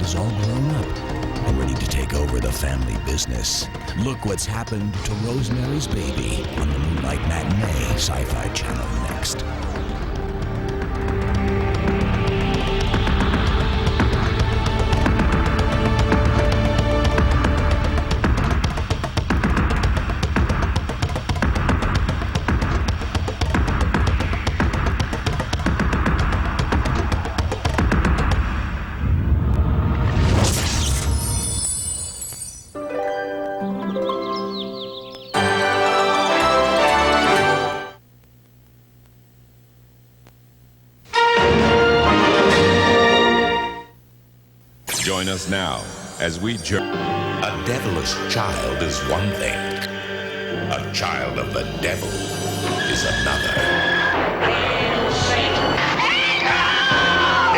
is all grown up and ready to take over the family business. Look what's happened to Rosemary's Baby on the Moonlight Matinee Sci-Fi Channel next. Join us now as we journey. A devilish child is one thing. A child of the devil is another.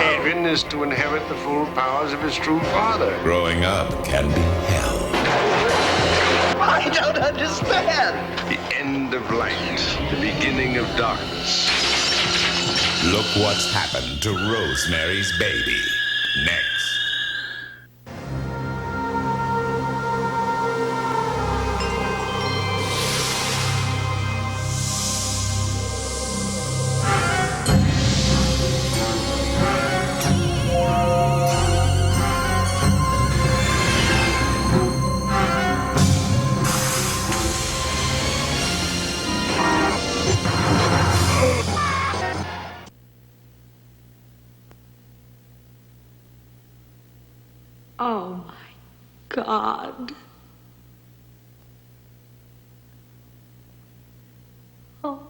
Adrian is to inherit the full powers of his true father. Growing up can be hell. I don't understand. The end of light, the beginning of darkness. Look what's happened to Rosemary's Baby. Next. Oh, my God. Oh,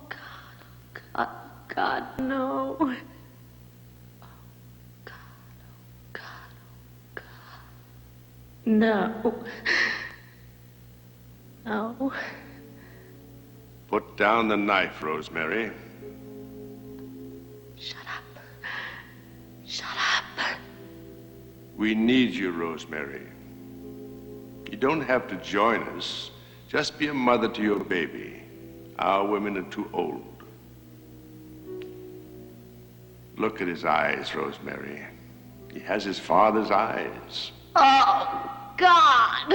God, God, no. Oh, God, oh, God. No. No. Put down the knife, Rosemary. Shut up. Shut up. We need you, Rosemary. You don't have to join us. Just be a mother to your baby. Our women are too old. Look at his eyes, Rosemary. He has his father's eyes. Oh, God!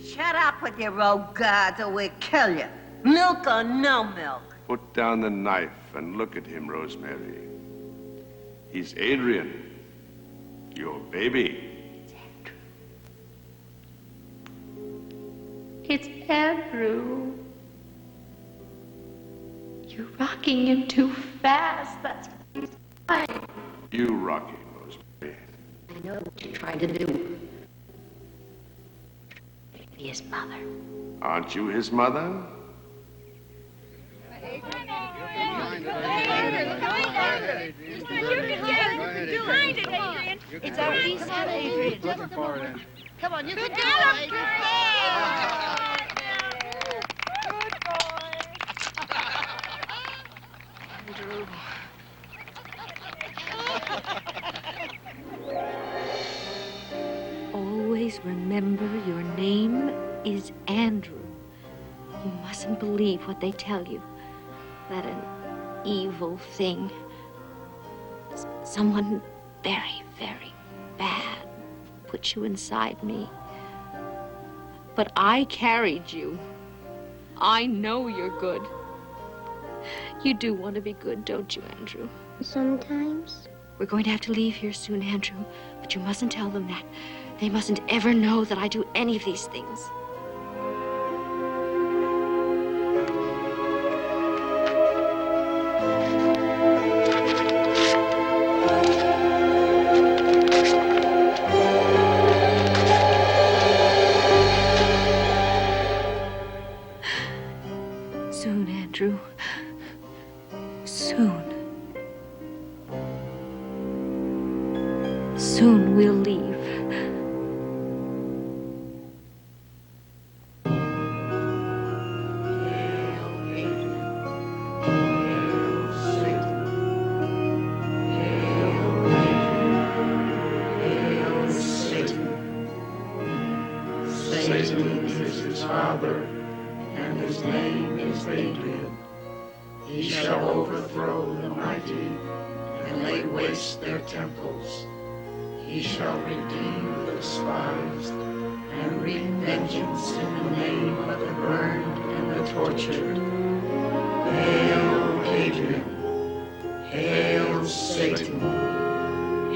Shut up with your old gods or we'll kill you. Milk or no milk? Put down the knife and look at him, Rosemary. He's Adrian, your baby. It's Andrew. You're rocking him too fast. That's fine. You rock him, Rosemary. I know what you're trying to do. Be his mother. Aren't you his mother? It's our east side, Adrian. Looking for it. Come on, you can do it. Good boy. Andrew. Always remember your name is Andrew. You mustn't believe what they tell you. That an evil thing, someone very, very bad put you inside me. But I carried you. I know you're good. You do want to be good, don't you, Andrew? Sometimes. We're going to have to leave here soon, Andrew, but you mustn't tell them that. They mustn't ever know that I do any of these things. Soon, Andrew. Soon. Soon we'll leave. Satan is his father, and his name is Adrian. He shall overthrow the mighty and lay waste their temples. He shall redeem the despised and wreak vengeance in the name of the burned and the tortured. Hail, Adrian. Hail, Satan.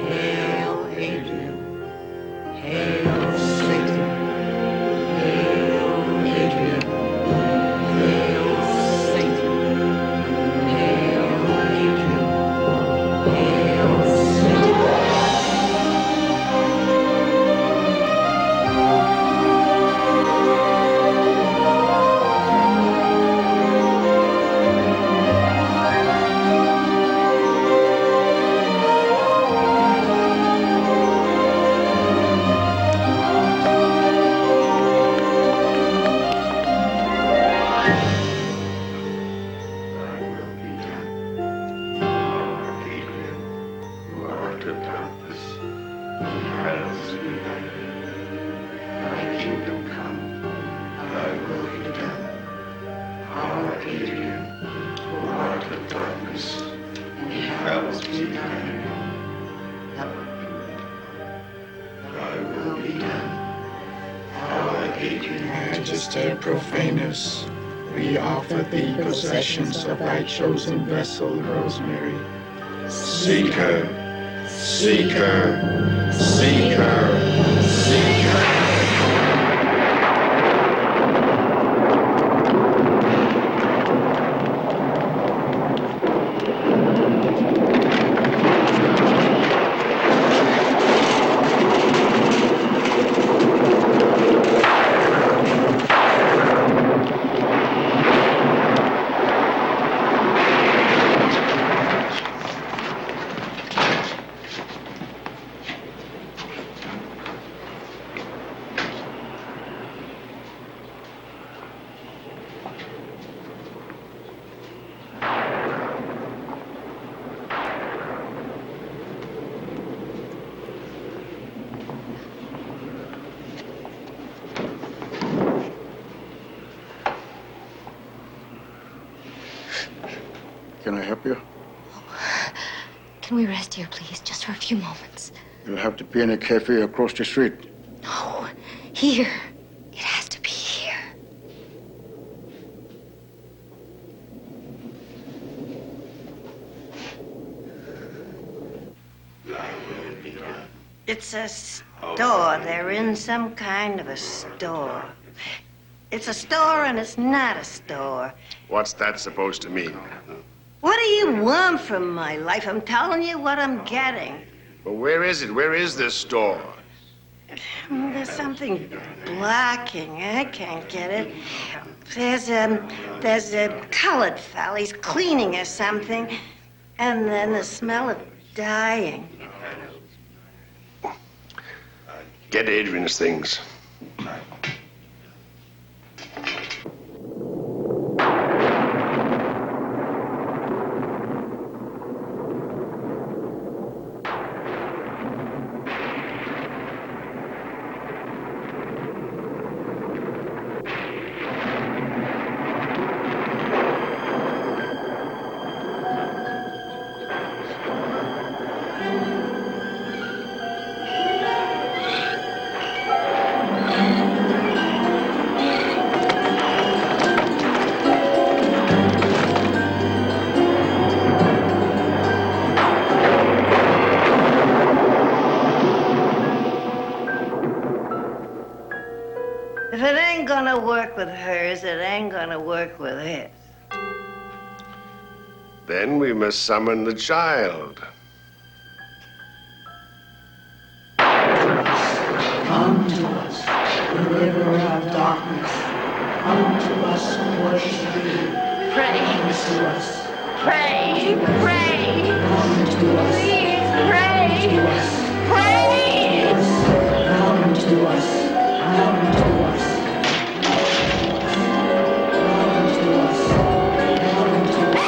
Hail, Adrian. Hail, Satan. Hail, Adrian. Hail, Satan. Hail, Adrian. Hail, Satan. Majesty Profanus, we offer thee possessions of thy chosen vessel, Rosemary. Seek her, seek her, seek her, seek her. Can I help you? Can we rest here, please? Just for a few moments. You'll have to be in a cafe across the street. No, here. It has to be here. It's a store. They're in some kind of a store. It's a store and it's not a store. What's that supposed to mean? What do you want from my life? I'm telling you what I'm getting. Well, where is it? Where is this store? There's something blocking. I can't get it. There's a colored fella. He's cleaning or something. And then the smell of dying. Get Adrian's things. If it ain't gonna work with hers, it ain't gonna work with his. Then we must summon the child. Come to us, deliverer of darkness. Come to us and worship thee. Pray. Come to us. Pray. Pray. Come to us. Please, pray. Come to us. Pray. Come to us. Come to us. Come to us. Come to us.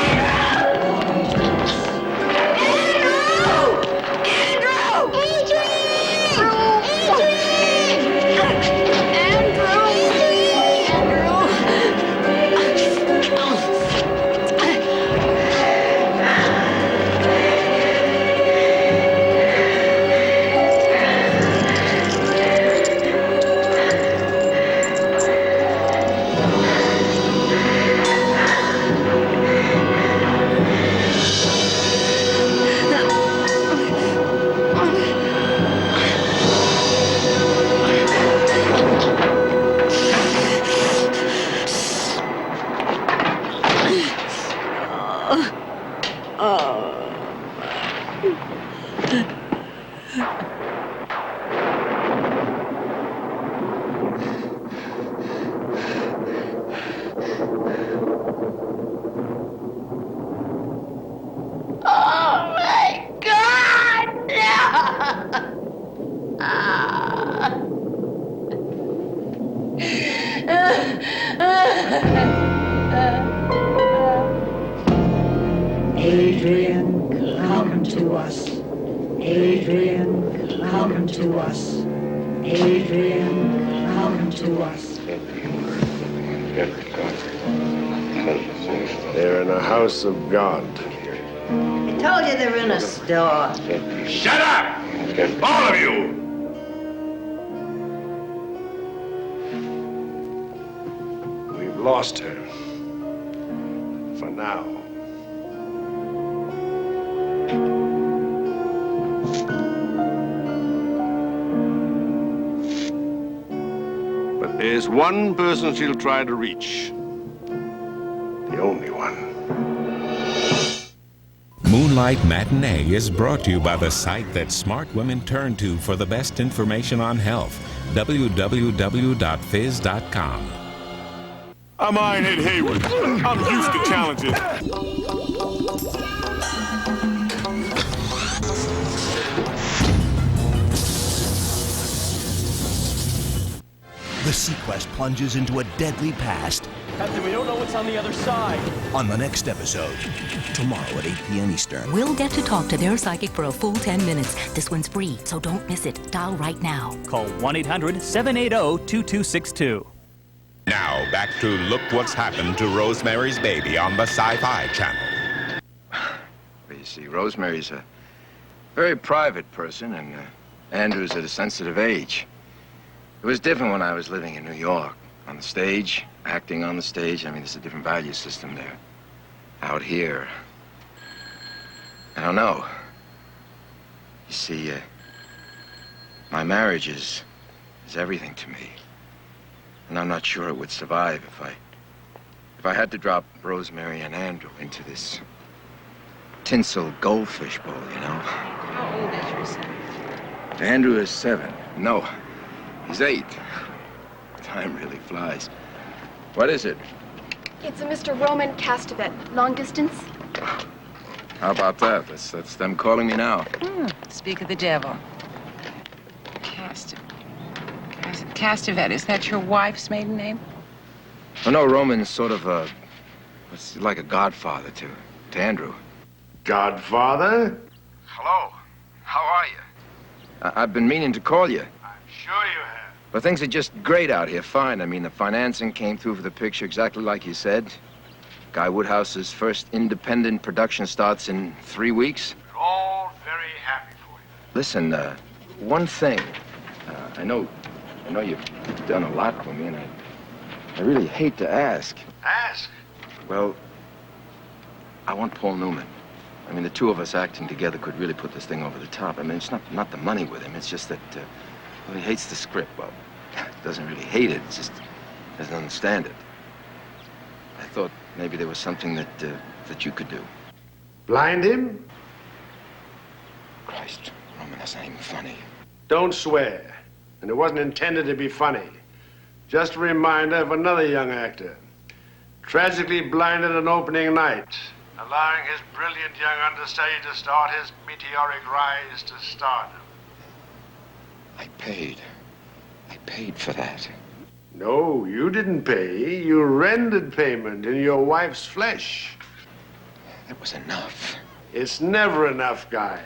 Oh my God! Adrian, come to us. Adrian, come to us. Adrian, come to us. They're in a house of God. I told you they were in a store. Shut up! All of you! We've lost her. For now. But there's one person she'll try to reach. The only one. Moonlight Matinee is brought to you by the site that smart women turn to for the best information on health, www.phys.com. I'm Ironhead Hayward. I'm used to challenges. The Sequest plunges into a deadly past. Captain, we don't know what's on the other side. On the next episode, tomorrow at 8 p.m. Eastern. We'll get to talk to their psychic for a full 10 minutes. This one's free, so don't miss it. Dial right now. Call 1-800-780-2262. Now, back to Look What's Happened to Rosemary's Baby on the Sci-Fi Channel. Well, you see, Rosemary's a very private person, and Andrew's at a sensitive age. It was different when I was living in New York. On the stage, acting on the stage. I mean, there's a different value system there. Out here, I don't know. You see, my marriage is everything to me. And I'm not sure it would survive if I had to drop Rosemary and Andrew into this tinsel goldfish bowl, you know? How old is your son? Andrew is 7. No, he's 8. Time really flies. What is it? It's a Mr. Roman Castevet, long distance. How about that? That's them calling me now. Speak of the devil. Castevet, is that your wife's maiden name? Oh, no, Roman's sort of it's like a godfather to Andrew. Godfather? Hello. How are you? I've been meaning to call you. Sure you have. But things are just great out here, fine. I mean, the financing came through for the picture exactly like you said. Guy Woodhouse's first independent production starts in 3 weeks. We're all very happy for you. Listen, one thing. I know you've done a lot for me, and I really hate to ask. Ask? Well, I want Paul Newman. I mean, the two of us acting together could really put this thing over the top. I mean, it's not the money with him. It's just that, well, he hates the script. Well, doesn't really hate it. It's just doesn't understand it. I thought maybe there was something that you could do. Blind him? Christ, Roman, that's not even funny. Don't swear. And it wasn't intended to be funny. Just a reminder of another young actor. Tragically blinded on opening night, allowing his brilliant young understudy to start his meteoric rise to stardom. I paid for that. No, you didn't pay. You rendered payment in your wife's flesh. That was enough. It's never enough, Guy.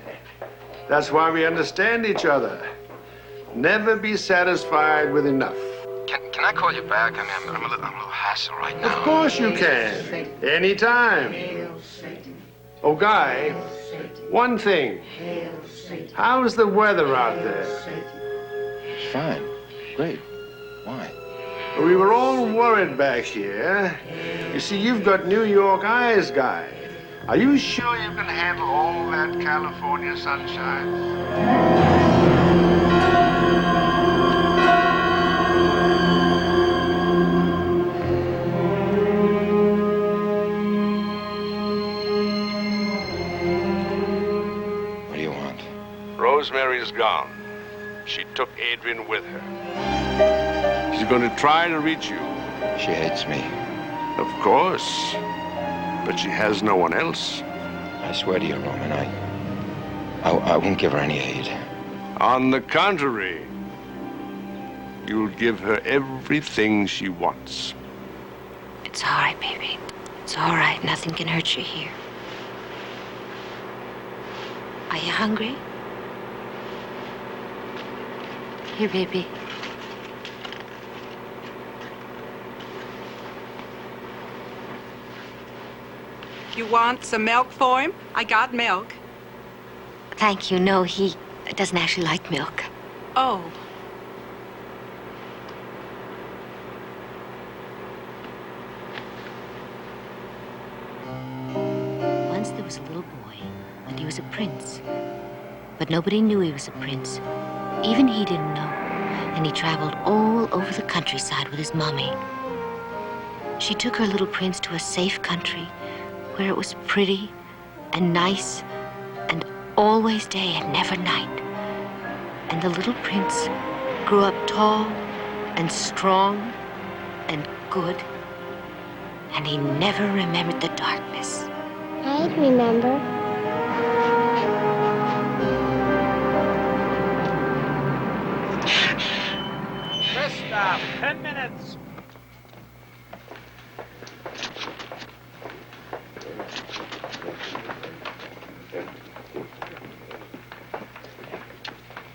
That's why we understand each other. Never be satisfied with enough. Can I call you back? I mean, I'm a little hassle right now. Of course you can. Anytime. Oh, Guy, one thing. How's the weather out there? Fine. Great. Why? We were all worried back here. You see, you've got New York eyes, Guy. Are you sure you can handle all that California sunshine? Rosemary's gone. She took Adrian with her. She's going to try to reach you. She hates me. Of course. But she has no one else. I swear to you, Roman, I won't give her any aid. On the contrary, you'll give her everything she wants. It's all right, baby. It's all right. Nothing can hurt you here. Are you hungry? Here, baby. You want some milk for him? I got milk. Thank you. No, he doesn't actually like milk. Oh. Once there was a little boy, and he was a prince. But nobody knew he was a prince. Even he didn't know. And he traveled all over the countryside with his mommy. She took her little prince to a safe country where it was pretty and nice and always day and never night. And the little prince grew up tall and strong and good. And he never remembered the darkness. I'd remember. Rest stop, 10 minutes.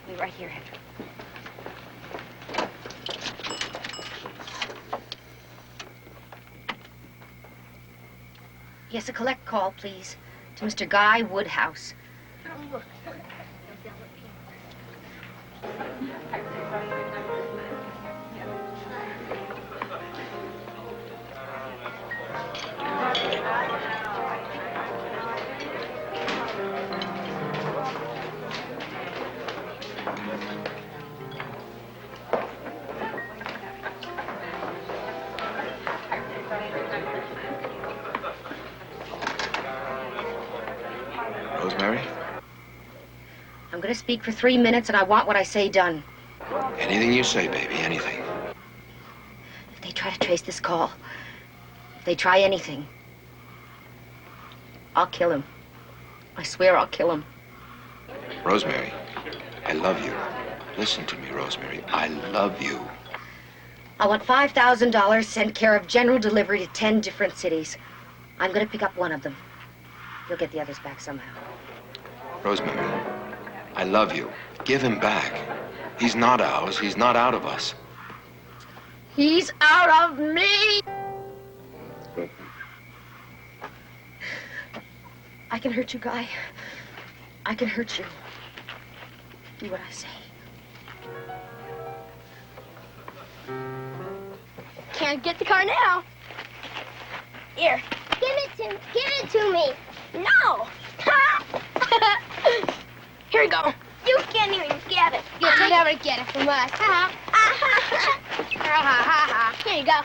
Wait right here, Andrew. Yes, a collect call, please, to Mr. Guy Woodhouse. Rosemary? I'm going to speak for 3 minutes, and I want what I say done. Anything you say, baby, anything. If they try to trace this call, if they try anything, I'll kill him. I swear I'll kill him. Rosemary, I love you. Listen to me, Rosemary. I love you. I want $5,000 sent care of general delivery to 10 different cities. I'm going to pick up one of them. You'll get the others back somehow. Rosemary, I love you. Give him back. He's not ours. He's not out of us. He's out of me! I can hurt you, Guy. I can hurt you. Do what I say. Can't get the car now. Here, give it to me. No. Here you go. You can't even get it. You'll never get it from us. Here you go.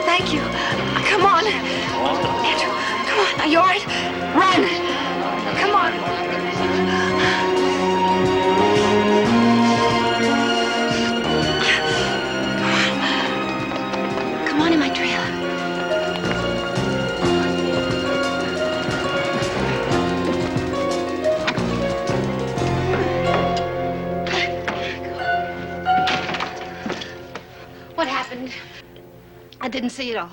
Thank you. Come on. Andrew, come on. Are you all right? Run. Come on. Come on in my trailer. What happened? I didn't see it all.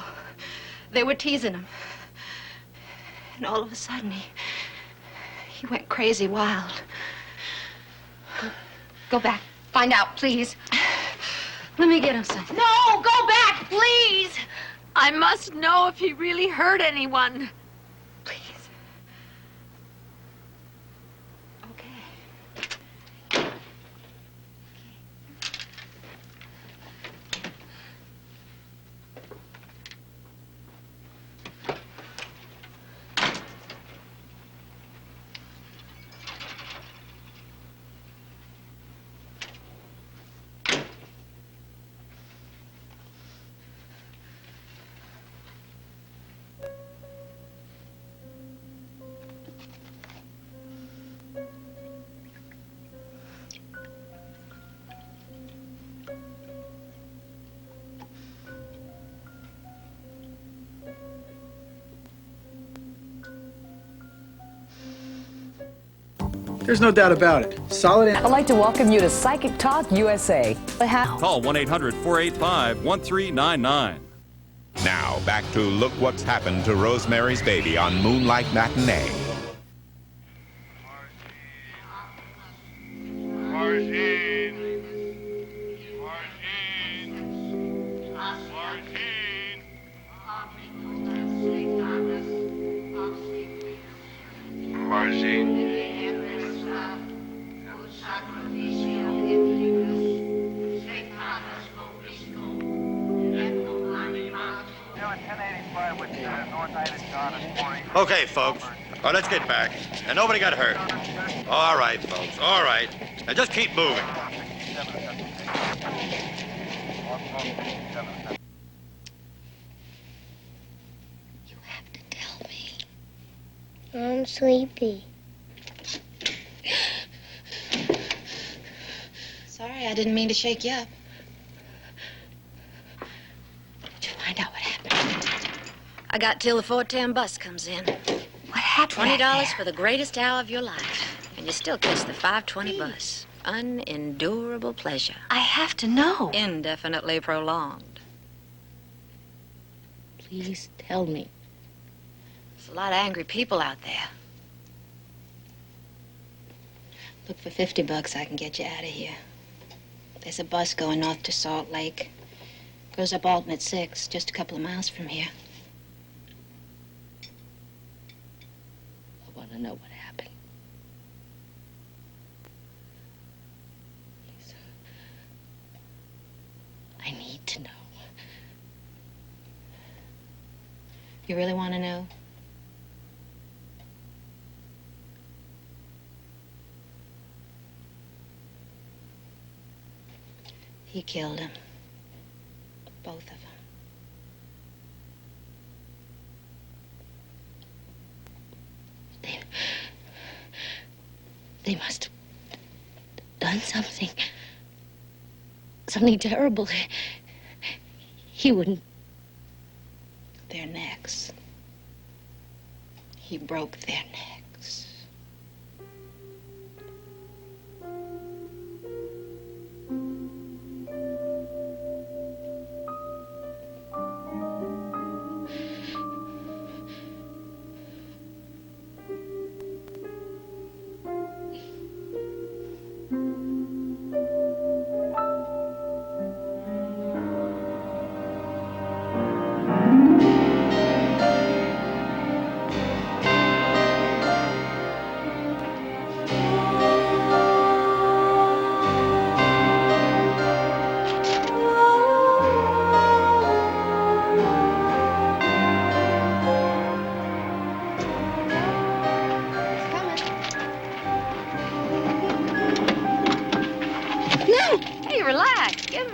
They were teasing him. And all of a sudden, he went crazy wild. Go back. Find out, please. Let me get him something. No, go back, please. I must know if he really hurt anyone. Please. There's no doubt about it. Solid. I'd like to welcome you to Psychic Talk USA. Call 1-800-485-1399. Now, back to Look What's Happened to Rosemary's Baby on Moonlight Matinee. Okay, folks. All right, let's get back. And nobody got hurt. All right, folks. All right. Now just keep moving. I'm sleepy. Sorry, I didn't mean to shake you up. Did you find out what happened? I got till the 4:10 bus comes in. What happened? $20 for the greatest hour of your life. And you still catch the 5:20 bus. Unendurable pleasure. I have to know. Indefinitely prolonged. Please tell me. There's a lot of angry people out there. Look, for $50, I can get you out of here. There's a bus going north to Salt Lake. Goes up Alton at 6, just a couple of miles from here. I want to know what happened. Please. I need to know. You really want to know? He killed him. Both of them. They must have done something. Something terrible. He wouldn't. Their necks. He broke their necks.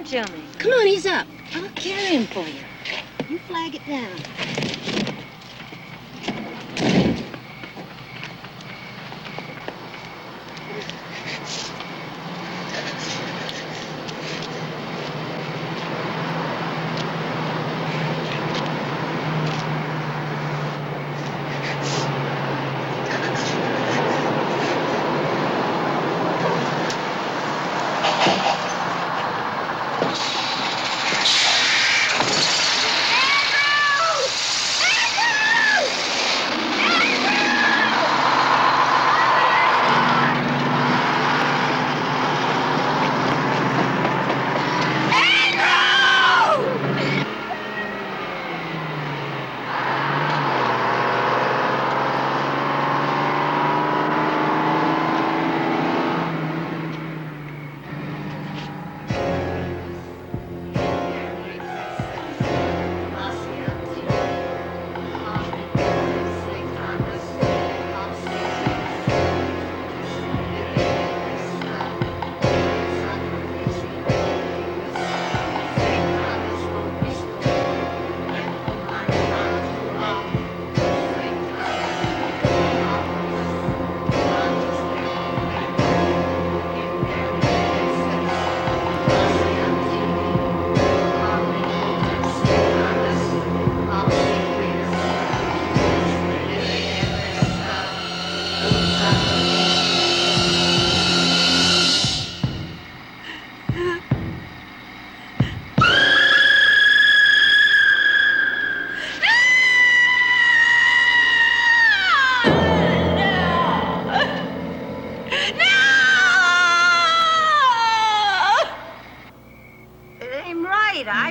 To me. Come on, he's up. I'll carry him for you. You flag it down.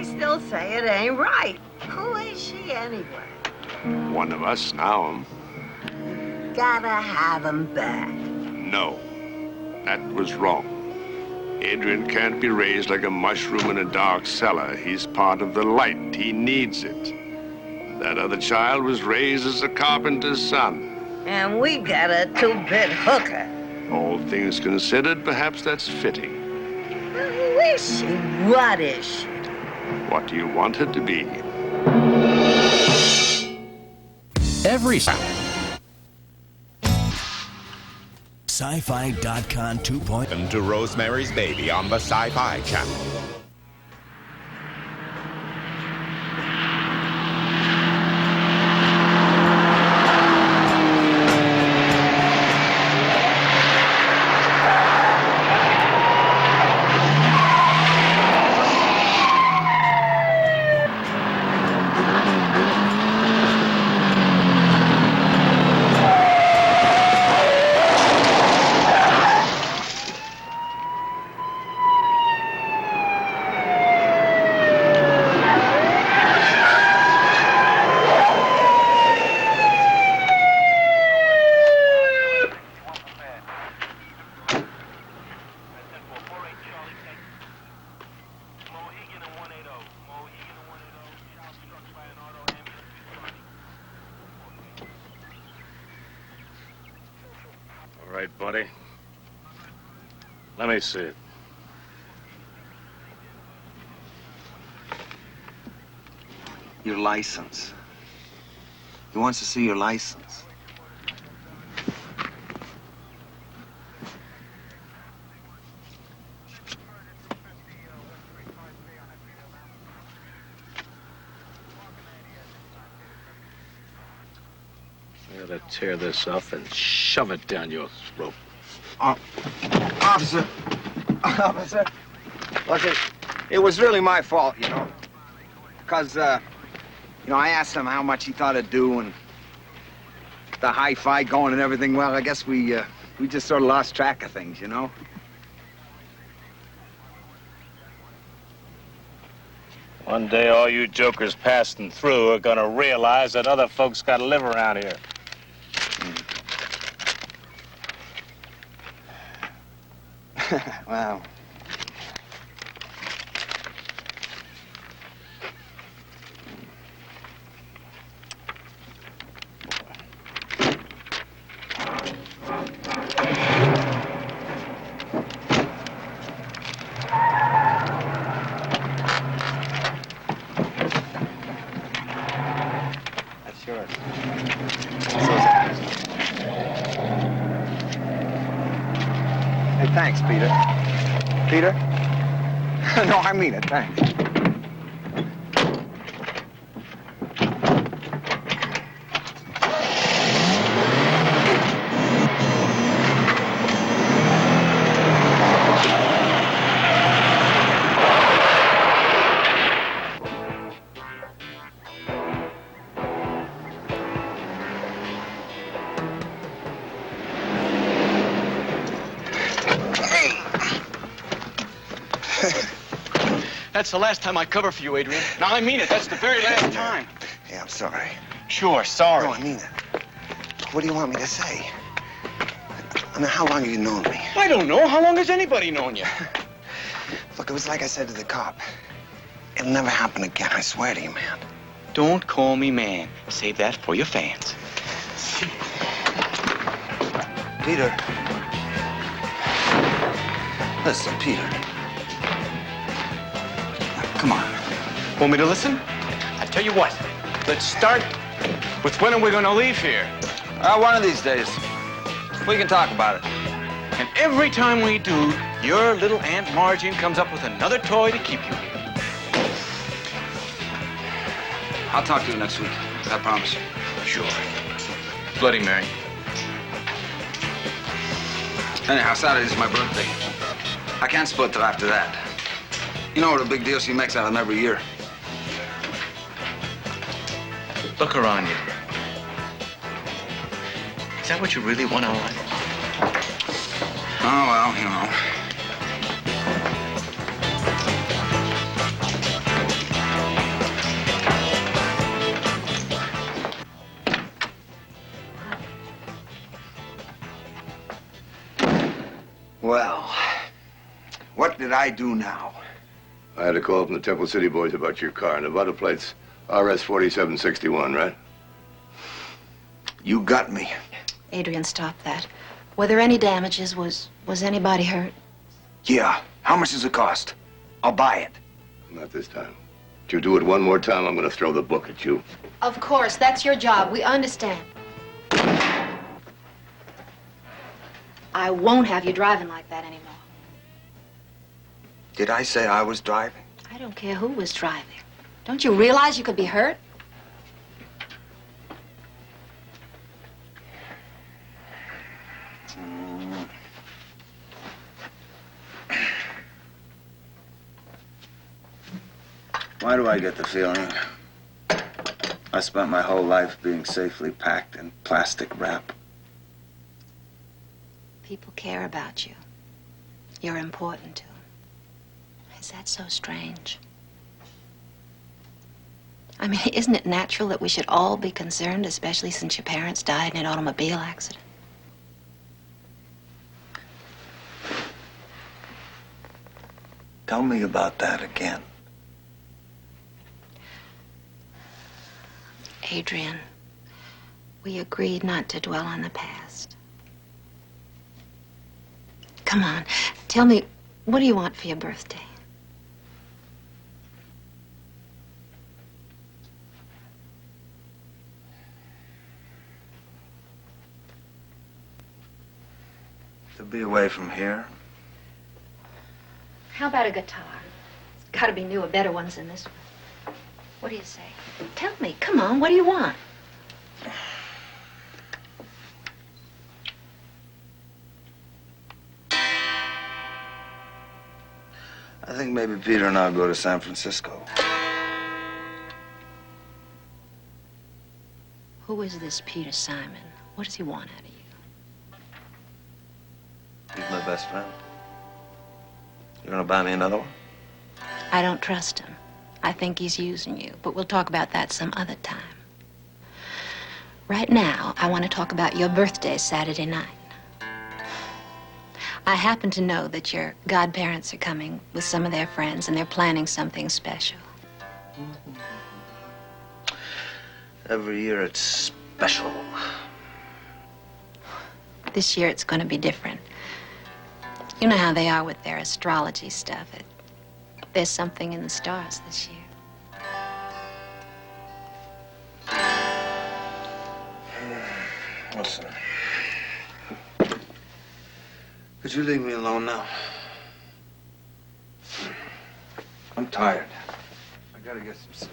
I still say it ain't right. Who is she anyway? One of us now. Gotta have him back. No, that was wrong. Adrian can't be raised like a mushroom in a dark cellar. He's part of the light. He needs it. That other child was raised as a carpenter's son. And we got a two-bit hooker. All things considered, perhaps that's fitting. Who is she? What is she? What do you want her to be? Every Sci-Fi.com 2.0 to Rosemary's Baby on the Sci-Fi Channel. All right, buddy. Let me see it. Your license. He wants to see your license. I gotta tear this off and shove it down your throat. Officer. Officer. Look, it was really my fault, you know. Because, I asked him how much he thought it'd do and the hi-fi going and everything. Well, I guess we just sort of lost track of things, you know. One day, all you jokers passing through are gonna realize that other folks gotta live around here. Wow. That's yours. Hey, thanks, Peter. Peter? No, I mean it, thanks. That's the last time I cover for you, Adrian. Now, I mean it. That's the very last time. Yeah, I'm sorry. Sure, sorry. No, I mean it. What do you want me to say? I mean, how long have you known me? I don't know. How long has anybody known you? Look, it was like I said to the cop. It'll never happen again, I swear to you, man. Don't call me man. Save that for your fans. Peter. Listen, Peter. Come on. Want me to listen? I tell you what. Let's start with when are we going to leave here? One of these days. We can talk about it. And every time we do, your little Aunt Margine comes up with another toy to keep you here. I'll talk to you next week. I promise. Sure. Bloody Mary. Anyhow, Saturday's my birthday. I can't split till after that. You know what a big deal she makes out of them every year. Look around you. Is that what you really want out of life? Oh, well, you know. did I do now? I had a call from the Temple City boys about your car. Nevada plates RS 4761, right? You got me. Adrian, stop that. Were there any damages? Was anybody hurt? Yeah. How much does it cost? I'll buy it. Not this time. If you do it one more time, I'm going to throw the book at you. Of course, that's your job. We understand. I won't have you driving like that anymore. Did I say I was driving? I don't care who was driving. Don't you realize you could be hurt? Why do I get the feeling I spent my whole life being safely packed in plastic wrap? People care about you. You're important to them. Is that so strange? I mean, isn't it natural that we should all be concerned, especially since your parents died in an automobile accident? Tell me about that again. Adrian, we agreed not to dwell on the past. Come on, tell me, what do you want for your birthday? To be away from here. How about a guitar? It's got to be newer, better ones than this one. What do you say? Tell me, come on, what do you want? I think maybe Peter and I'll go to San Francisco. Who is this Peter Simon? What does he want out of you? He's my best friend. You gonna buy me another one? I don't trust him. I think he's using you, but we'll talk about that some other time. Right now, I want to talk about your birthday Saturday night. I happen to know that your godparents are coming with some of their friends, and they're planning something special. Every year it's special. This year it's going to be different. You know how they are with their astrology stuff. There's something in the stars this year. Listen. Could you leave me alone now? I'm tired. I gotta get some sleep.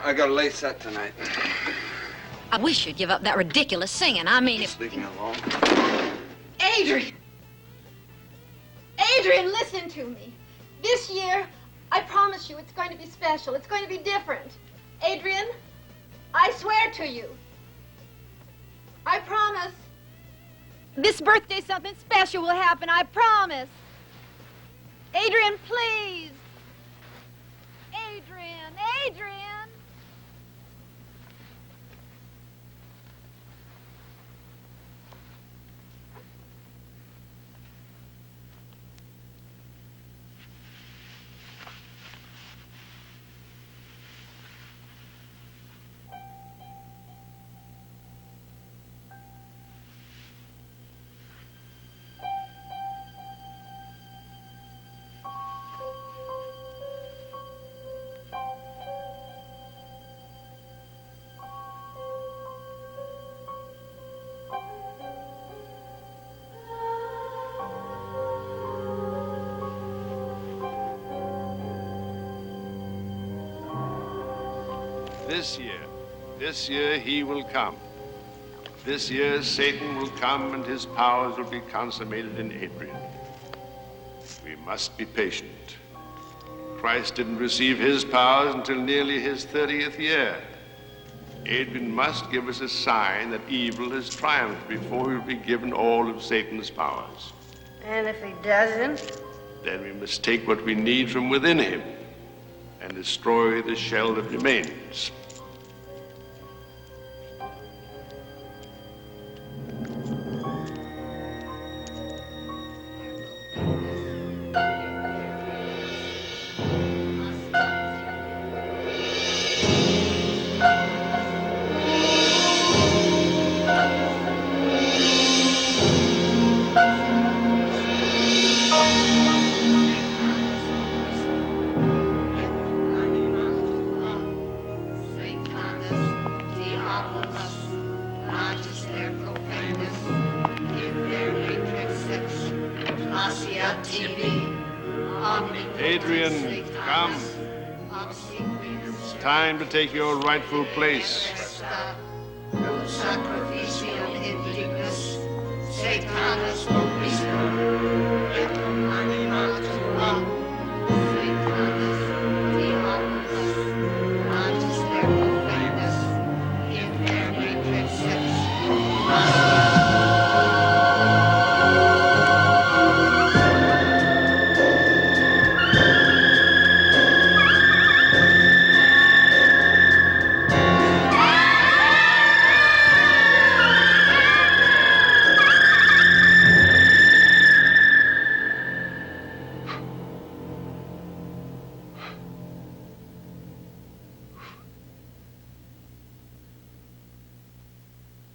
I got a late set tonight. I wish you'd give up that ridiculous singing. I mean, Just leave me alone. Adrian! Adrian, listen to me. This year, I promise you it's going to be special. It's going to be different. Adrian, I swear to you. I promise. This birthday, something special will happen. I promise. Adrian, please. Adrian, Adrian. This year he will come. This year Satan will come and his powers will be consummated in Adrian. We must be patient. Christ didn't receive his powers until nearly his 30th year. Adrian must give us a sign that evil has triumphed before he will be given all of Satan's powers. And if he doesn't? Then we must take what we need from within him and destroy the shell that remains. Adrian, come. It's time to take your rightful place.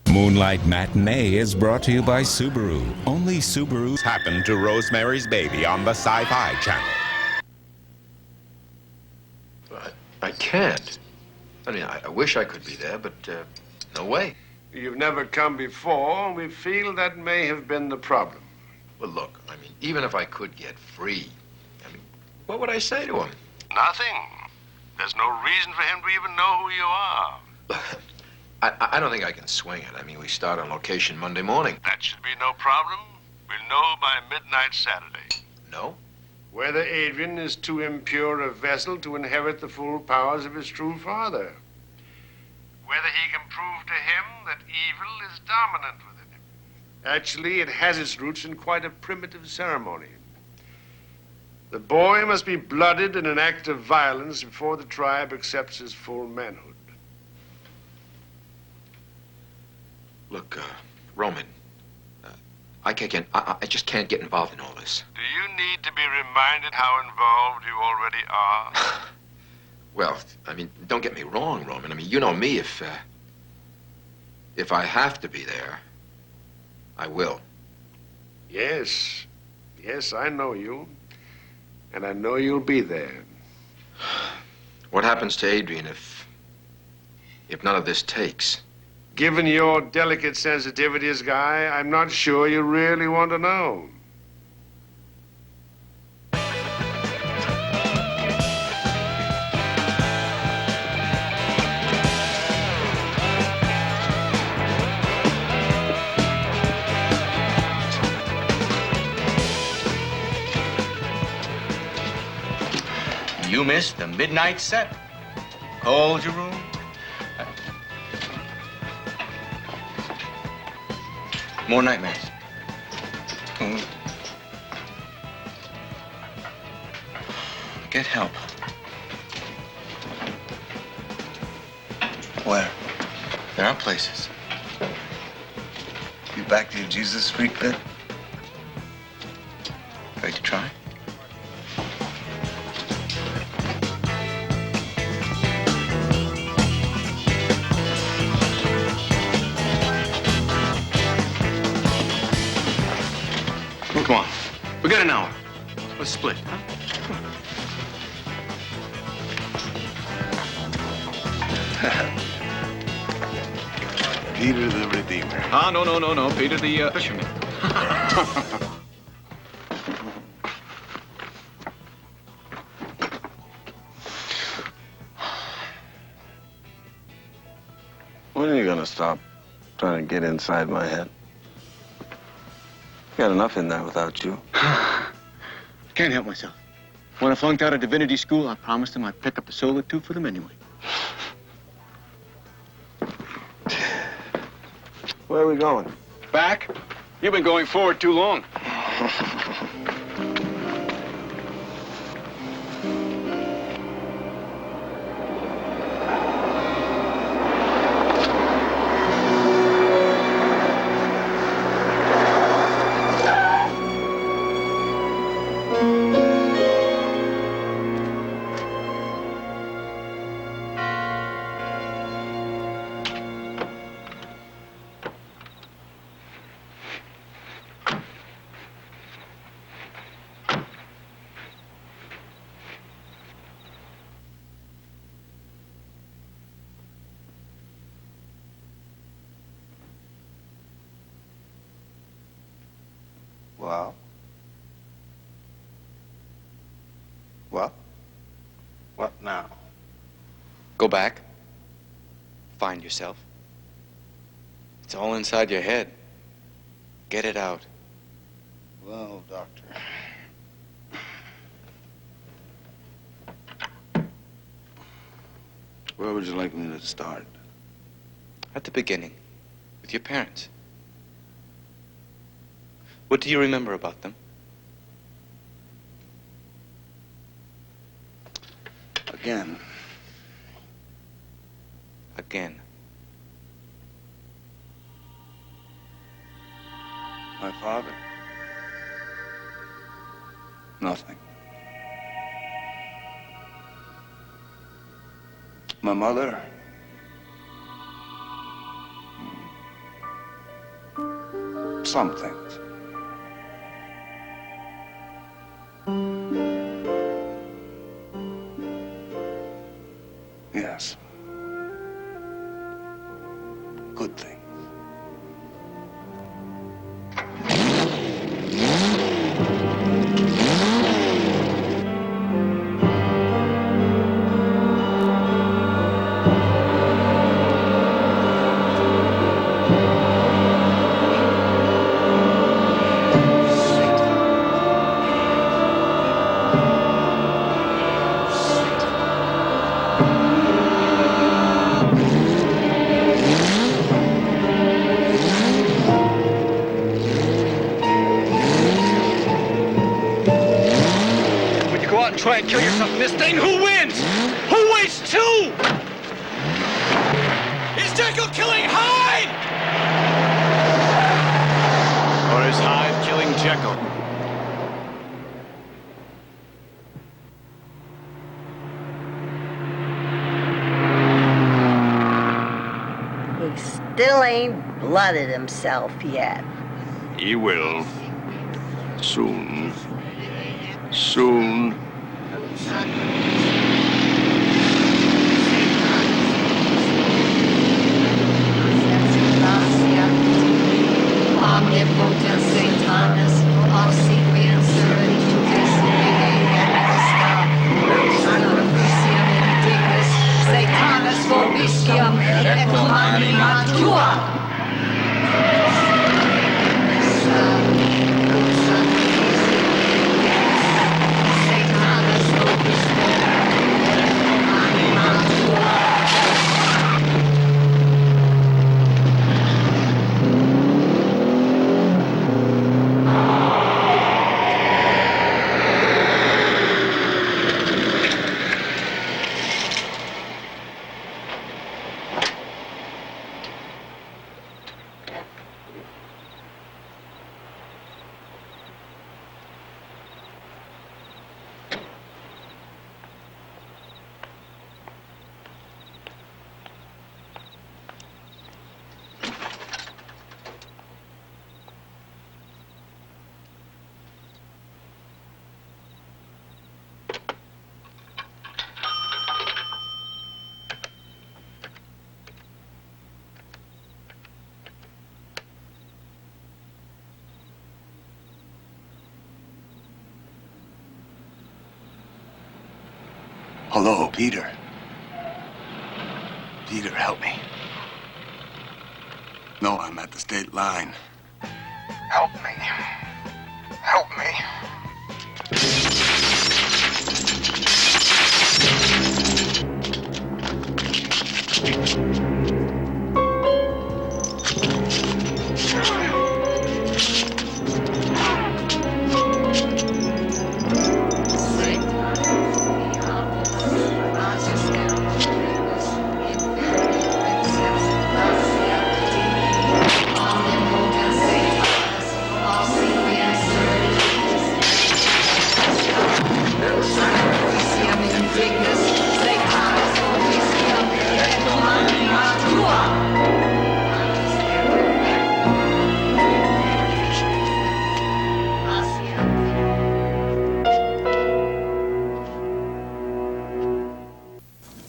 Moonlight Matinee is brought to you by Subaru. Only Subarus happen to Rosemary's Baby on the Sci-Fi Channel. I can't. I mean, I wish I could be there, but no way. You've never come before. We feel that may have been the problem. Well, look, I mean, even if I could get free, I mean, what would I say to him? Nothing. There's no reason for him to even know who you are. I don't think I can swing it. I mean, we start on location Monday morning. That should be no problem. We'll know by midnight Saturday. No? Whether Adrian is too impure a vessel to inherit the full powers of his true father. Whether he can prove to him that evil is dominant within him. Actually, it has its roots in quite a primitive ceremony. The boy must be blooded in an act of violence before the tribe accepts his full manhood. Look, Roman, I just can't get involved in all this. Do you need to be reminded how involved you already are? Well, I mean, don't get me wrong, Roman. I mean, you know me. If I have to be there, I will. Yes. Yes, I know you. And I know you'll be there. What happens to Adrian if none of this takes? Given your delicate sensitivities, Guy, I'm not sure you really want to know. You missed the midnight set. Cold your room. More nightmares. Get help. Where? There are places. You back to your Jesus freak bit? Ready to try? Come on. We got an hour. Let's split, huh? Peter the Redeemer. Ah, no. Peter the fisherman. When are you gonna stop trying to get inside my head? Got enough in there without you. Can't help myself. When I flunked out of divinity school, I promised them I'd pick up a soul or two for them anyway. Where are we going? Back? You've been going forward too long. What? What now? Go back. Find yourself. It's all inside your head. Get it out. Well, Doctor. Where would you like me to start? At the beginning, with your parents. What do you remember about them? Again. Again. My father? Nothing. My mother? Some things. Yes. Good things. Try and kill yourself in this thing. Who wins? Who wins too? Is Jekyll killing Hyde? Or is Hyde killing Jekyll? He still ain't blooded himself yet. He will. Soon. Soon. Omnipotent Satanus, obsequious servant to this sacrificium indignus, Satanus vobiscium et commandima tua. Hello, Peter. Peter, help me. No, I'm at the state line. Help me. Help me.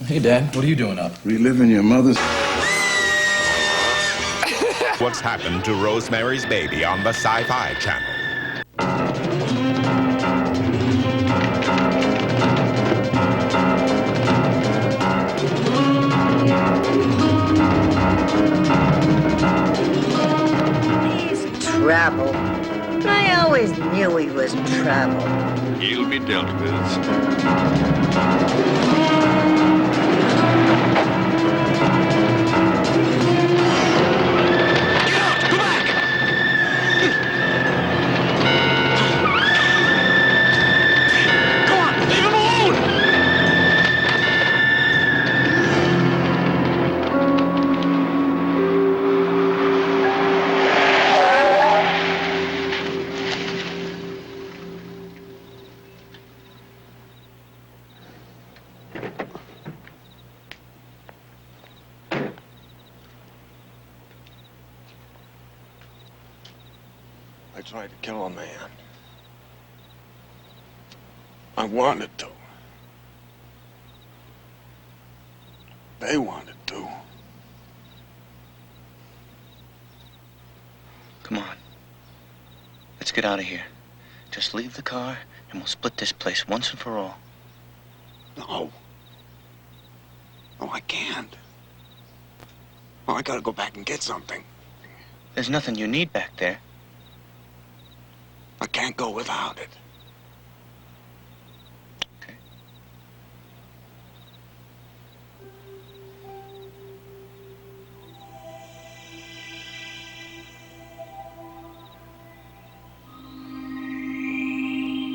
Hey, Dad, what are you doing up? Reliving your mother's... What's happened to Rosemary's Baby on the Sci-Fi Channel? always knew he was trouble. He'll be dealt with. I tried to kill a man. I wanted to. They wanted to. Come on. Let's get out of here. Just leave the car, and we'll split this place once and for all. No. No, I can't. Well, I gotta go back and get something. There's nothing you need back there. I can't go without it.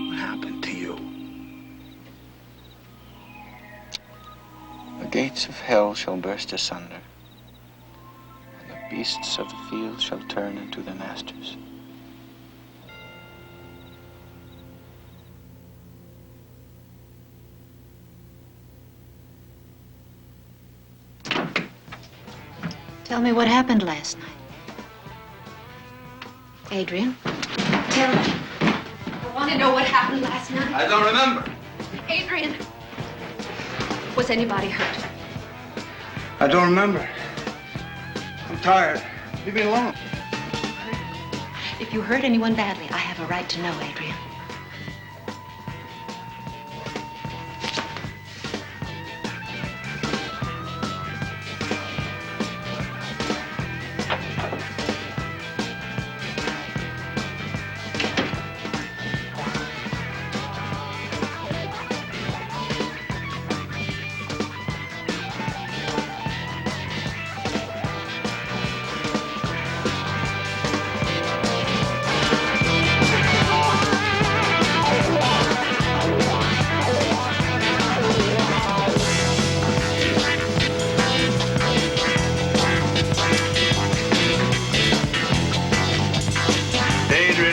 What happened to you? The gates of hell shall burst asunder, and the beasts of the field shall turn into their masters. Tell me what happened last night. Adrian, tell me. I want to know what happened last night. I don't remember. Adrian, was anybody hurt? I don't remember. I'm tired. Leave me alone. If you hurt anyone badly, I have a right to know, Adrian.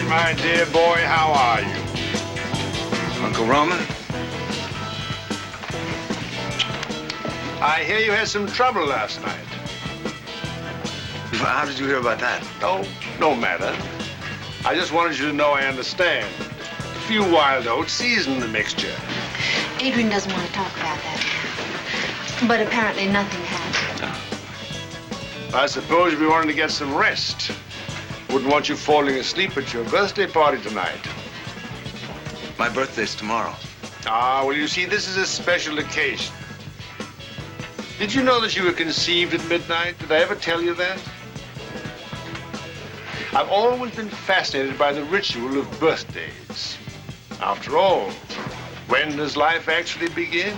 My dear boy, how are you? Uncle Roman? I hear you had some trouble last night. How did you hear about that? Oh, no matter. I just wanted you to know I understand. A few wild oats season the mixture. Adrian doesn't want to talk about that. But apparently nothing happened. I suppose you'll be wanting to get some rest. Wouldn't want you falling asleep at your birthday party tonight. My birthday's tomorrow. Ah, well, you see, this is a special occasion. Did you know that you were conceived at midnight? Did I ever tell you that? I've always been fascinated by the ritual of birthdays. After all, when does life actually begin?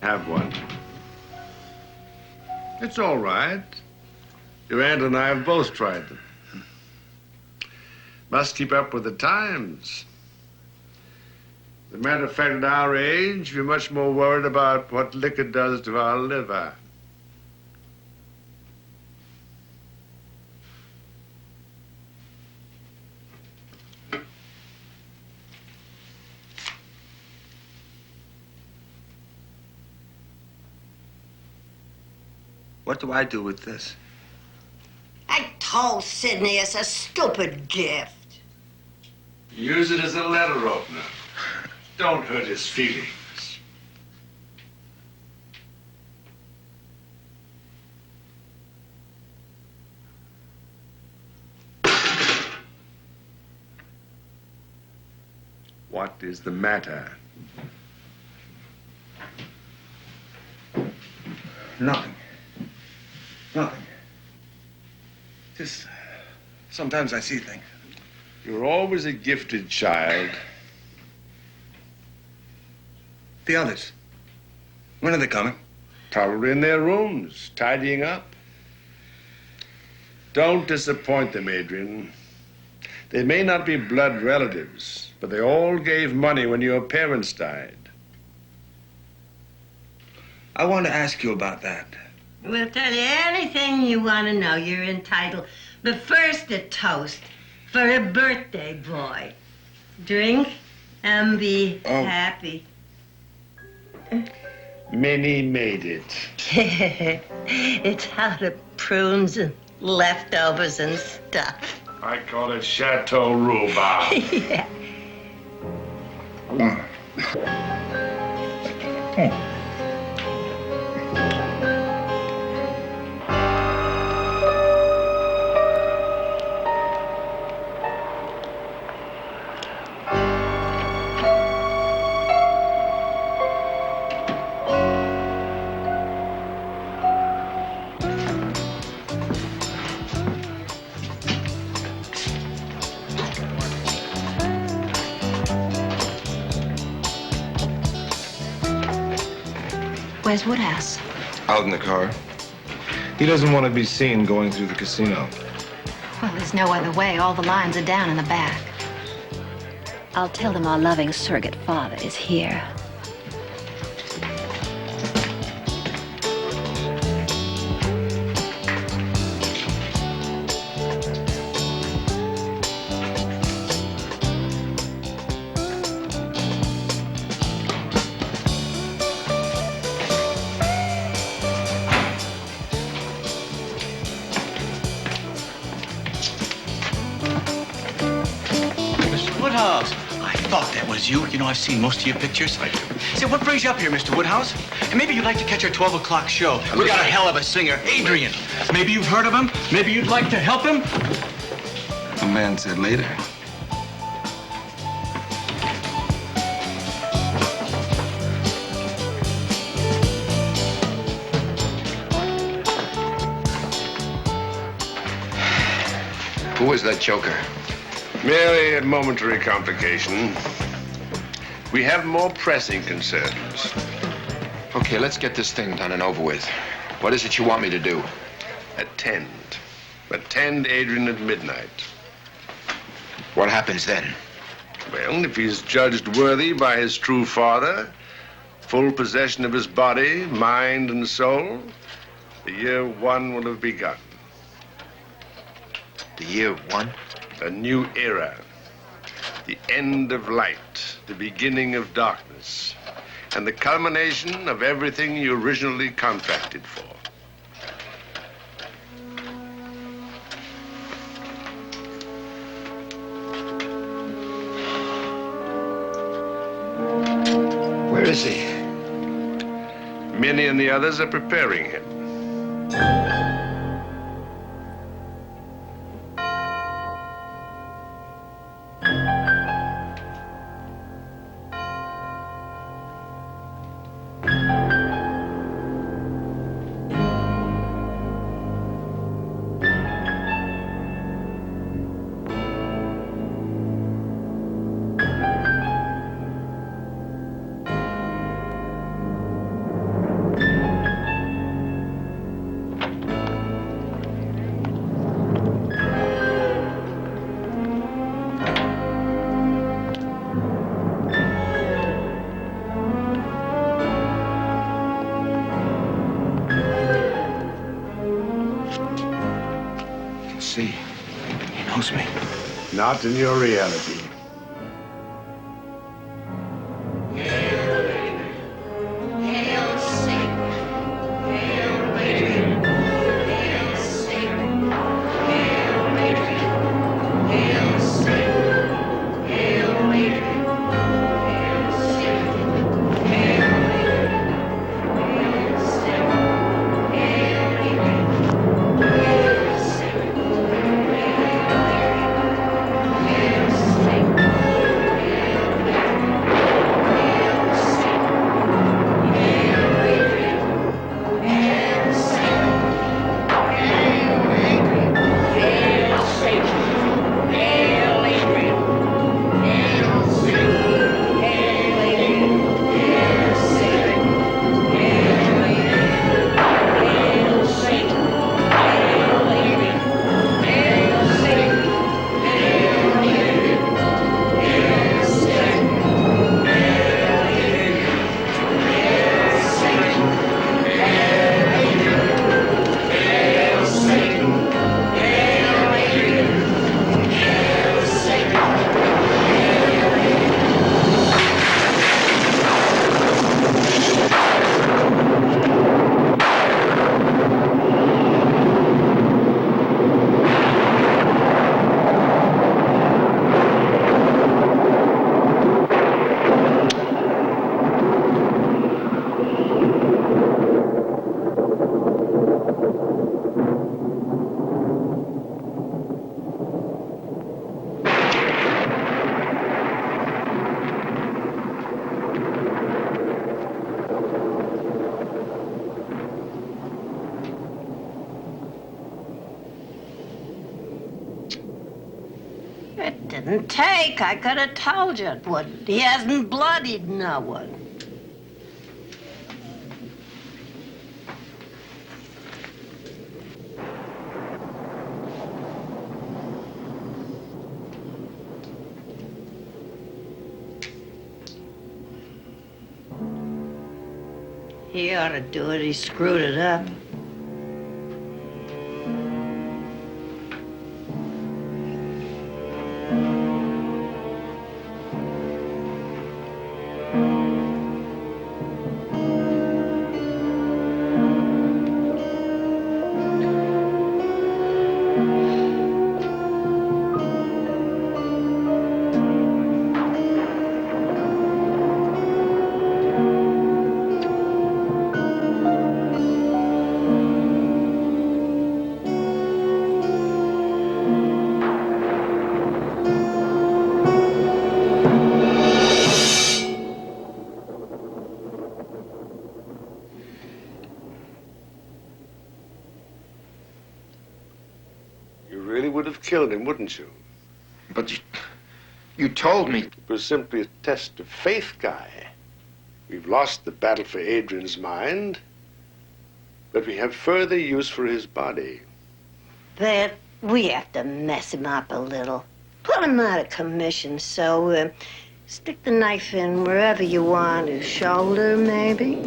Have one. It's all right. Your aunt and I have both tried them. Must keep up with the times. As a matter of fact, at our age, we're much more worried about what liquor does to our liver. What do I do with this? I told Sidney it's a stupid gift. Use it as a letter opener. Don't hurt his feelings. What is the matter? Nothing. Nothing. Just sometimes I see things. You're always a gifted child. The others. When are they coming? Probably in their rooms, tidying up. Don't disappoint them, Adrian. They may not be blood relatives, but they all gave money when your parents died. I want to ask you about that. We'll tell you anything you want to know. You're entitled. But first, a toast for a birthday boy. Drink and be happy. Minnie made it. It's out of prunes and leftovers and stuff. I call it Chateau Rhubarb. Yeah. Where's Woodhouse? Out in the car. He doesn't want to be seen going through the casino. Well, there's no other way. All the lines are down in the back. I'll tell them our loving surrogate father is here. Woodhouse, I thought that was you. You know, I've seen most of your pictures. I do. Say, what brings you up here, Mr. Woodhouse? And maybe you'd like to catch our 12 o'clock show. We got a hell of a singer, Adrian. Maybe you've heard of him. Maybe you'd like to help him. The man said later. Who was that joker? Merely a momentary complication. We have more pressing concerns. Okay, let's get this thing done and over with. What is it you want me to do? Attend. Attend Adrian at midnight. What happens then? Well, if he's judged worthy by his true father, full possession of his body, mind, and soul, the year one will have begun. The year one? A new era. The end of light, the beginning of darkness, and the culmination of everything you originally contracted for. Where is he? Minnie and the others are preparing him. see. He knows me. Not in your reality. It didn't take. I could have told you it wouldn't. He hasn't bloodied no one. He ought to do it. He screwed it up. Would have killed him, wouldn't you? But you told me. It was simply a test of faith, Guy. We've lost the battle for Adrian's mind, but we have further use for his body. But we have to mess him up a little. Put him out of commission, so stick the knife in wherever you want, his shoulder, maybe.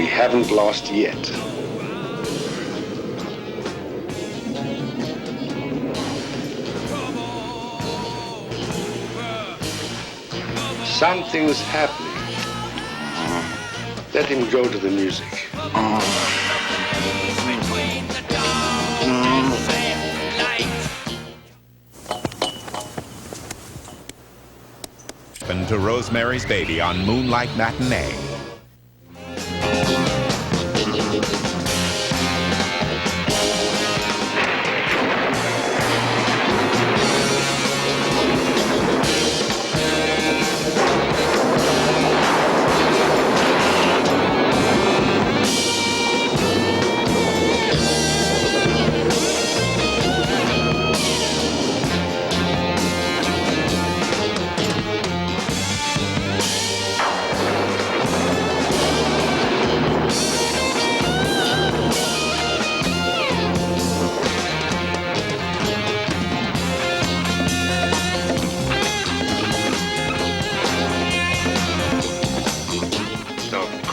Haven't lost yet. Something's happening. Let him go to the music. To Rosemary's Baby on Moonlight Matinee.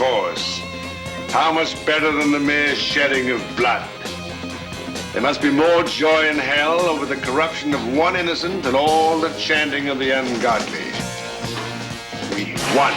course. How much better than the mere shedding of blood? There must be more joy in hell over the corruption of one innocent than all the chanting of the ungodly. We won.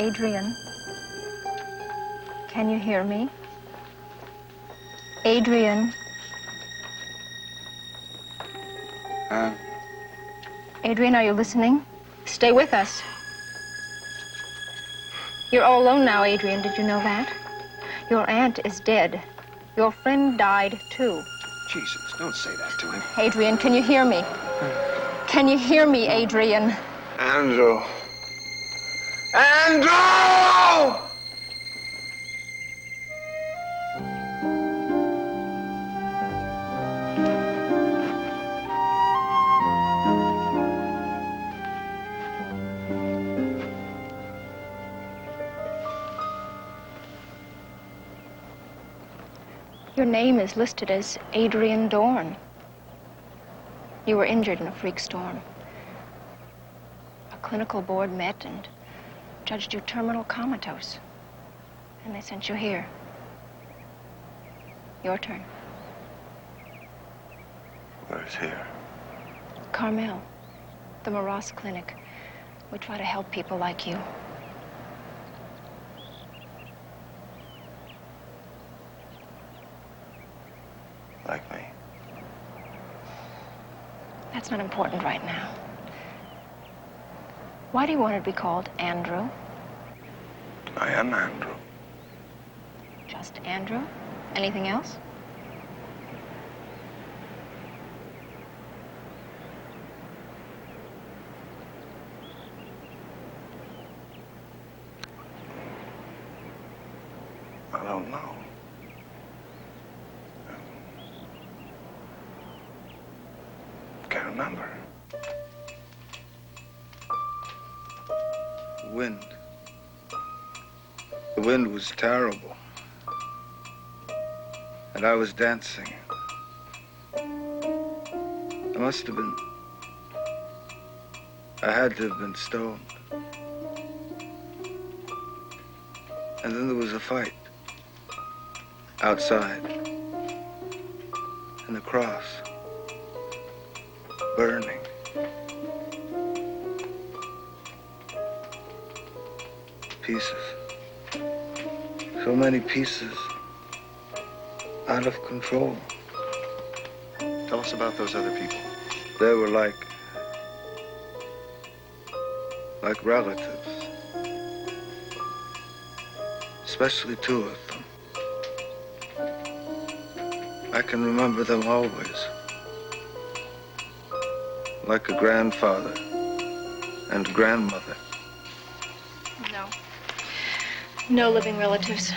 Adrian, can you hear me? Adrian. Adrian, are you listening? Stay with us. You're all alone now, Adrian. Did you know that? Your aunt is dead. Your friend died, too. Jesus, don't say that to him. Adrian, can you hear me? Can you hear me, Adrian? Andrew. Andrew! Your name is listed as Adrian Dorn. You were injured in a freak storm. A clinical board met and judged you terminal comatose. And they sent you here. Your turn. Where's here? Carmel, the Moros Clinic. We try to help people like you. Like me? That's not important right now. Why do you want to be called Andrew? I am Andrew. Just Andrew? Anything else? I don't know. Can't remember. Wind. The wind was terrible. And I was dancing. I must have been... I had to have been stoned. And then there was a fight. Outside. And the cross. Burning. Pieces. So many pieces. Out of control. Tell us about those other people. They were like relatives. especially two of them. I can remember them always, like a grandfather and grandmother. No. No living relatives.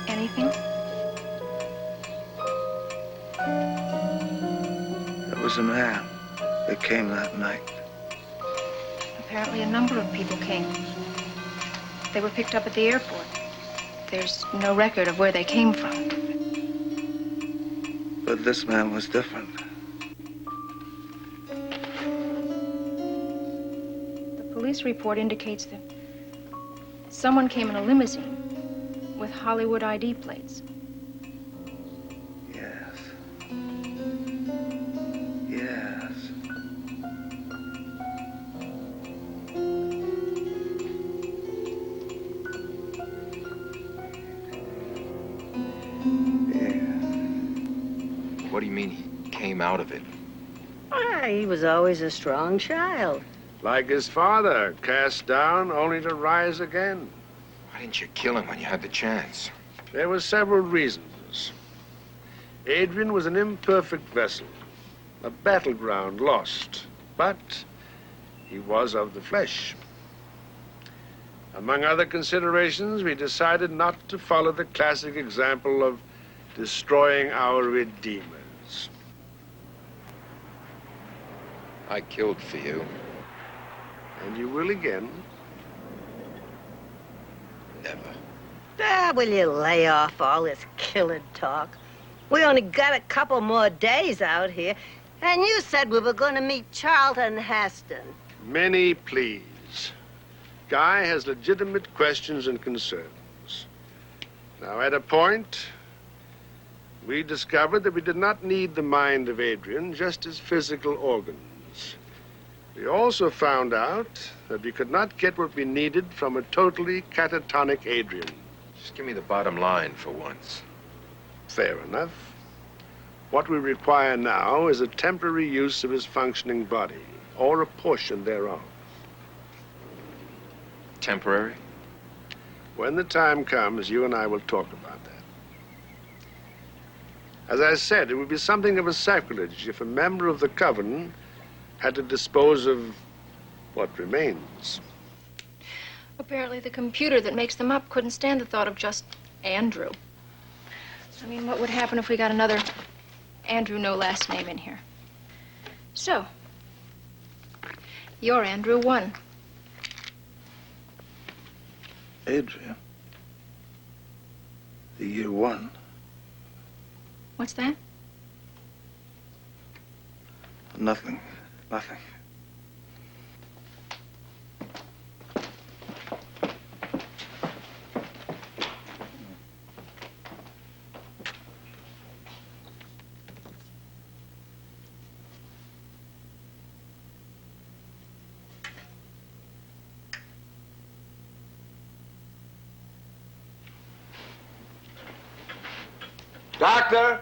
Anything? There was a man that came that night. Apparently a number of people came. They were picked up at the airport. There's no record of where they came from. But this man was different. The police report indicates that someone came in a limousine with Hollywood ID plates. Yes. Yes. What do you mean he came out of it? Ah, he was always a strong child. Like his father, cast down only to rise again. Why didn't you kill him when you had the chance? There were several reasons. Adrian was an imperfect vessel, a battleground lost, but he was of the flesh. Among other considerations, we decided not to follow the classic example of destroying our redeemers. I killed for you. And you will again. Never. Ah, will you lay off all this killing talk? We only got a couple more days out here, and you said we were going to meet Charlton Heston. Many pleas. Guy has legitimate questions and concerns. Now, at a point, we discovered that we did not need the mind of Adrian, just his physical organs. We also found out that we could not get what we needed from a totally catatonic Adrian. Just give me the bottom line for once. Fair enough. What we require now is a temporary use of his functioning body, or a portion thereof. Temporary? When the time comes, you and I will talk about that. As I said, it would be something of a sacrilege if a member of the Coven had to dispose of what remains. Apparently the computer that makes them up couldn't stand the thought of just Andrew. I mean, what would happen if we got another Andrew, no last name in here? So, you're Andrew 1. Adrian. The year 1. What's that? Nothing. Nothing. Doctor!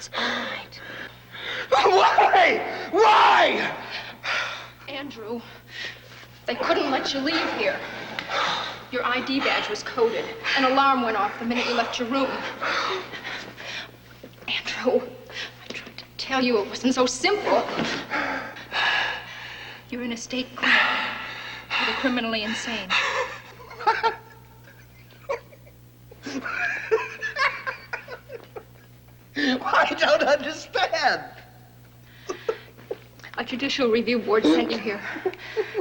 It's all right. Why? Why? Andrew, they couldn't let you leave here. Your ID badge was coded. An alarm went off the minute you left your room. Andrew, I tried to tell you it wasn't so simple. You're in a state clinic for the criminally insane. I don't understand. A judicial review board sent you here.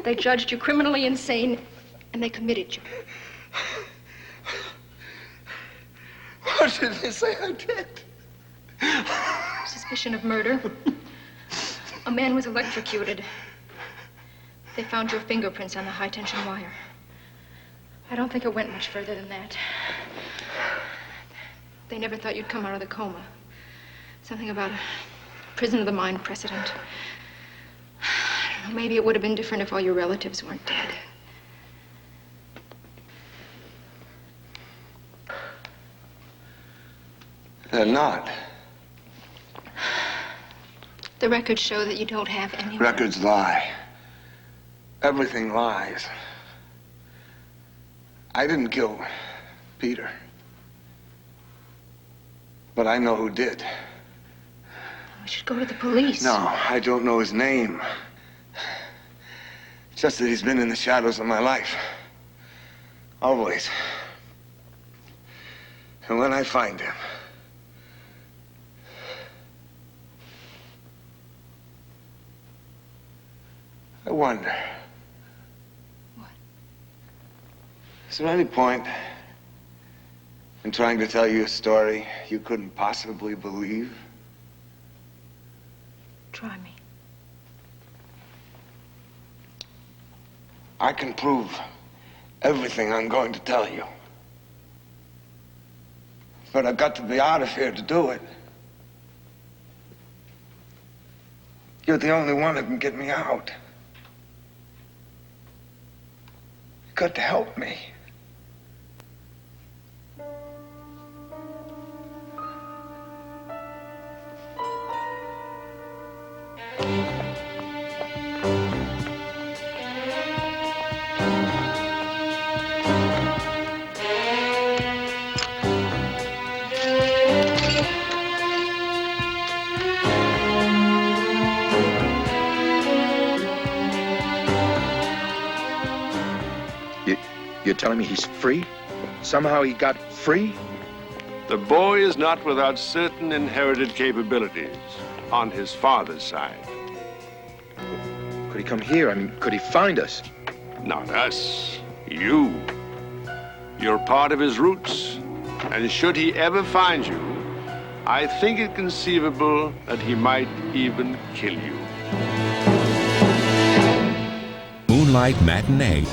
They judged you criminally insane, and they committed you. What did they say I did? Suspicion of murder. A man was electrocuted. They found your fingerprints on the high-tension wire. I don't think it went much further than that. They never thought you'd come out of the coma. Something about a prison of the mind precedent. I don't know, maybe it would have been different if all your relatives weren't dead. They're not. The records show that you don't have anyone. Records lie. Everything lies. I didn't kill Peter. But I know who did. We should go to the police. No, I don't know his name. Just that he's been in the shadows of my life. Always. And when I find him, I wonder. What? Is there any point in trying to tell you a story you couldn't possibly believe? Try me. I can prove everything I'm going to tell you. But I've got to be out of here to do it. You're the only one who can get me out. You've got to help me. You're telling me he's free? Somehow he got free? The boy is not without certain inherited capabilities on his father's side. Could he come here? I mean, could he find us? Not us. You. You're part of his roots. And should he ever find you, I think it conceivable that he might even kill you. Moonlight Matinee.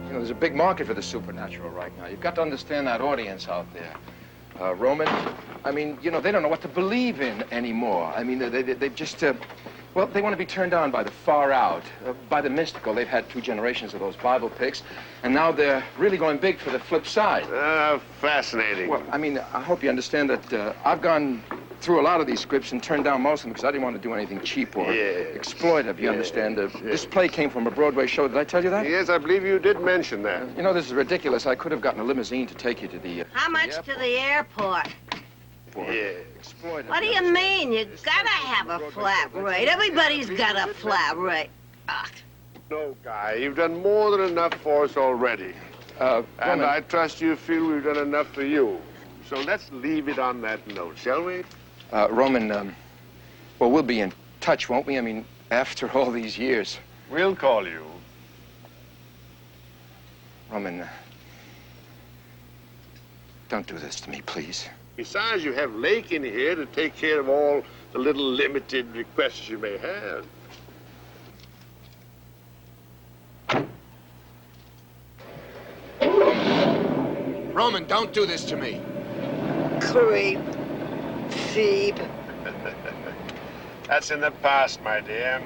You know, there's a big market for the supernatural right now. You've got to understand that audience out there. Roman, I mean, you know, they don't know what to believe in anymore. I mean, they've just, well, they want to be turned on by the far out, by the mystical. They've had 2 generations of those Bible picks, and now they're really going big for the flip side. Fascinating. Well, I mean, I hope you understand that I've gone through a lot of these scripts and turned down most of them because I didn't want to do anything cheap or exploitive, you understand? This play came from a Broadway show. Did I tell you that? Yes, I believe you did mention that. You know, this is ridiculous. I could have gotten a limousine to take you to the... How much to the airport? Exploitive. What do you mean? You gotta have a flat rate. Everybody's got a flat rate. Ugh. No, Guy, you've done more than enough for us already. And Roman. I trust you feel we've done enough for you. So let's leave it on that note, shall we? Roman, well, we'll be in touch, won't we? I mean, after all these years. We'll call you. Roman, don't do this to me, please. Besides, you have Lake in here to take care of all the little limited requests you may have. Roman, don't do this to me. Creep. Phoebe. That's in the past, my dear.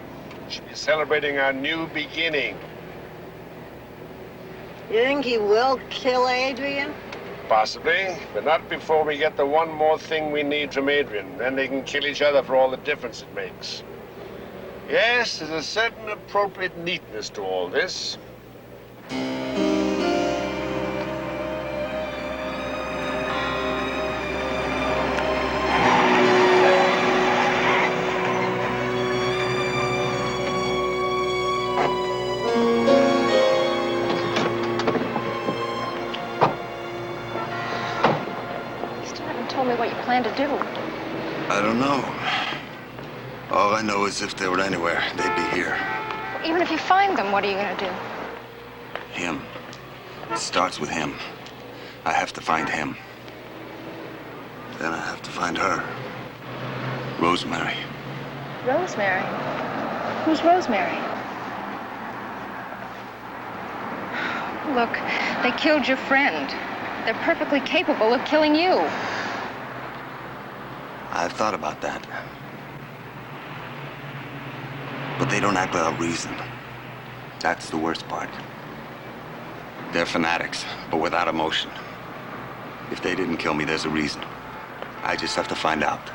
We should be celebrating our new beginning. You think he will kill Adrian? Possibly, but not before we get the one more thing we need from Adrian. Then they can kill each other for all the difference it makes. Yes, there's a certain appropriate neatness to all this. What you plan to do. I don't know. All I know is if they were anywhere, they'd be here. Even if you find them, what are you going to do? Him. It starts with him. I have to find him. Then I have to find her. Rosemary. Rosemary? Who's Rosemary? Look, they killed your friend. They're perfectly capable of killing you. I've thought about that. But they don't act without reason. That's the worst part. They're fanatics, but without emotion. If they didn't kill me, there's a reason. I just have to find out.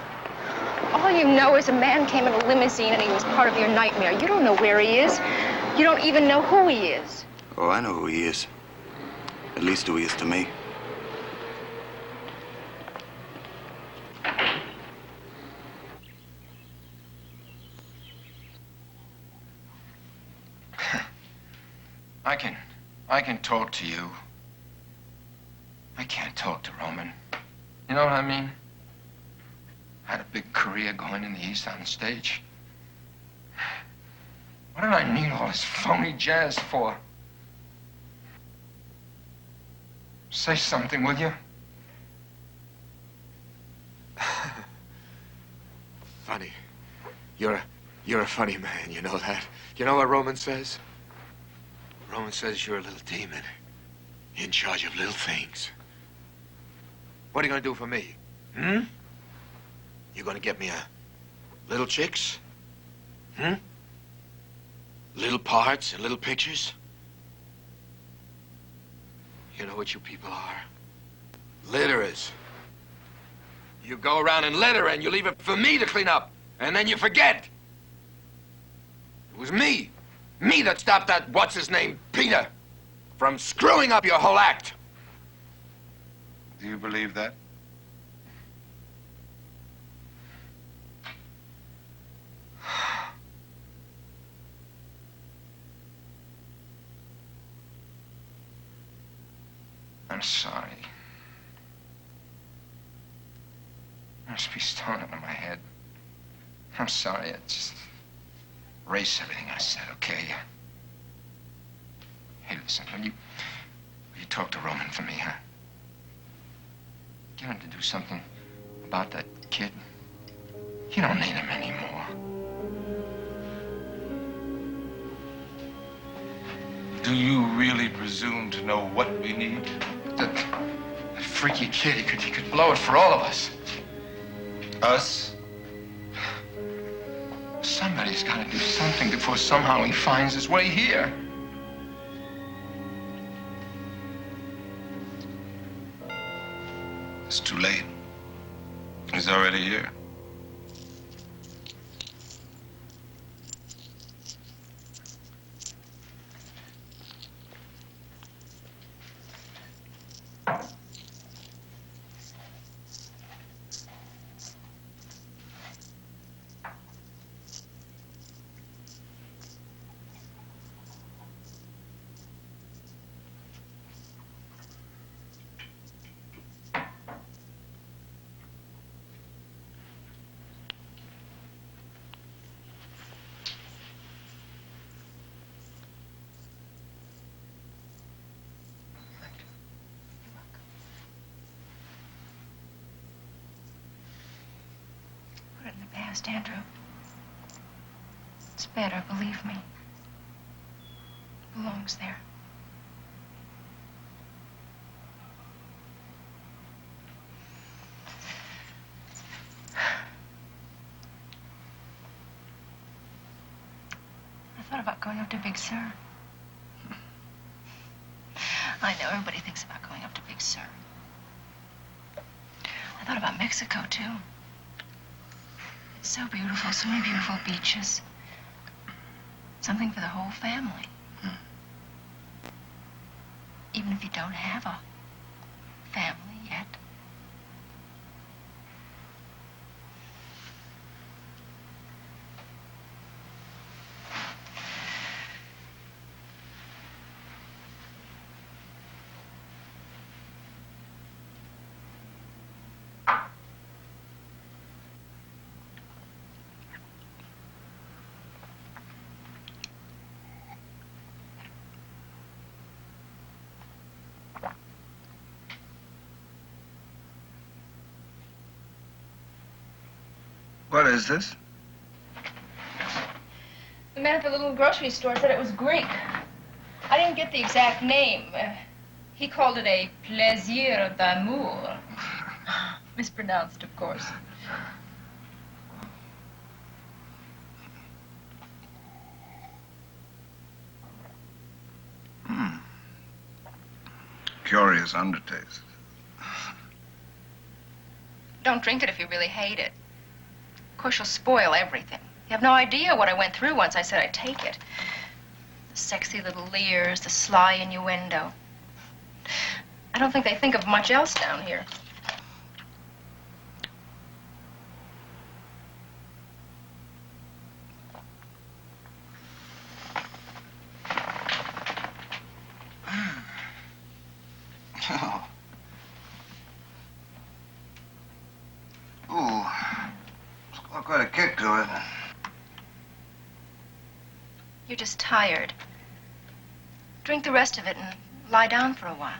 All you know is a man came in a limousine and he was part of your nightmare. You don't know where he is. You don't even know who he is. Oh, I know who he is. At least who he is to me. I can talk to you. I can't talk to Roman. You know what I mean? I had a big career going in the East on the stage. What did I need all this phony jazz for? Say something, will you? Funny. You're a funny man, you know that? You know what Roman says? Roman says you're a little demon, in charge of little things. What are you gonna do for me? Hmm? You gonna get me little chicks? Hmm? Little parts and little pictures? You know what you people are? Litterers. You go around and litter and you leave it for me to clean up, and then you forget. It was me. Me that stopped that what's-his-name, Peter, from screwing up your whole act. Do you believe that? I'm sorry. I must be stoned out of my head. I'm sorry, I just erase everything I said, okay? Hey, listen, will you talk to Roman for me, huh? Get him to do something about that kid. You don't need him anymore. Do you really presume to know what we need? That freaky kid, he could blow it for all of us. Us? Somebody's got to do something before somehow he finds his way here. It's too late. He's already here. In the past, Andrew. It's better, believe me. It belongs there. I thought about going up to Big Sur. I know everybody thinks about going up to Big Sur. thought about Mexico, too. It's so beautiful, so many beautiful beaches. Something for the whole family. Even if you don't have a family yet. What is this? The man at the little grocery store said it was Greek. I didn't get the exact name. He called it a plaisir d'amour. Mispronounced, of course. Curious undertaste. Don't drink it if you really hate it. Of course, you'll spoil everything. You have no idea what I went through once I said I'd take it. The sexy little leers, the sly innuendo. I don't think they think of much else down here. Oh. Ooh. It's got quite a kick to it. You're just tired. Drink the rest of it and lie down for a while.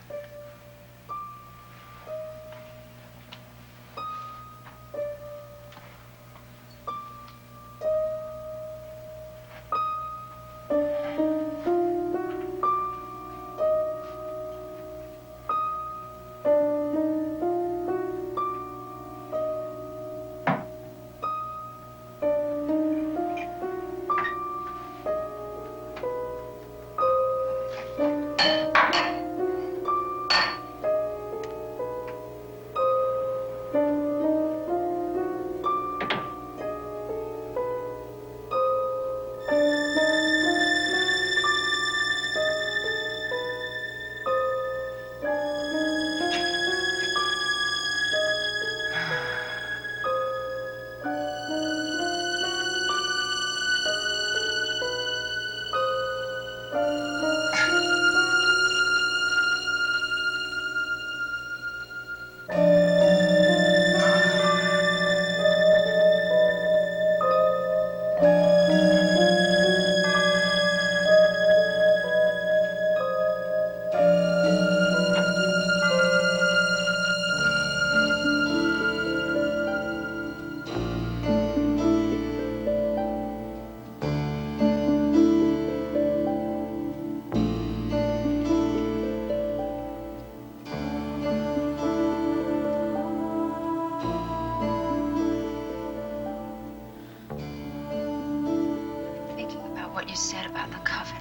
What you said about the coven.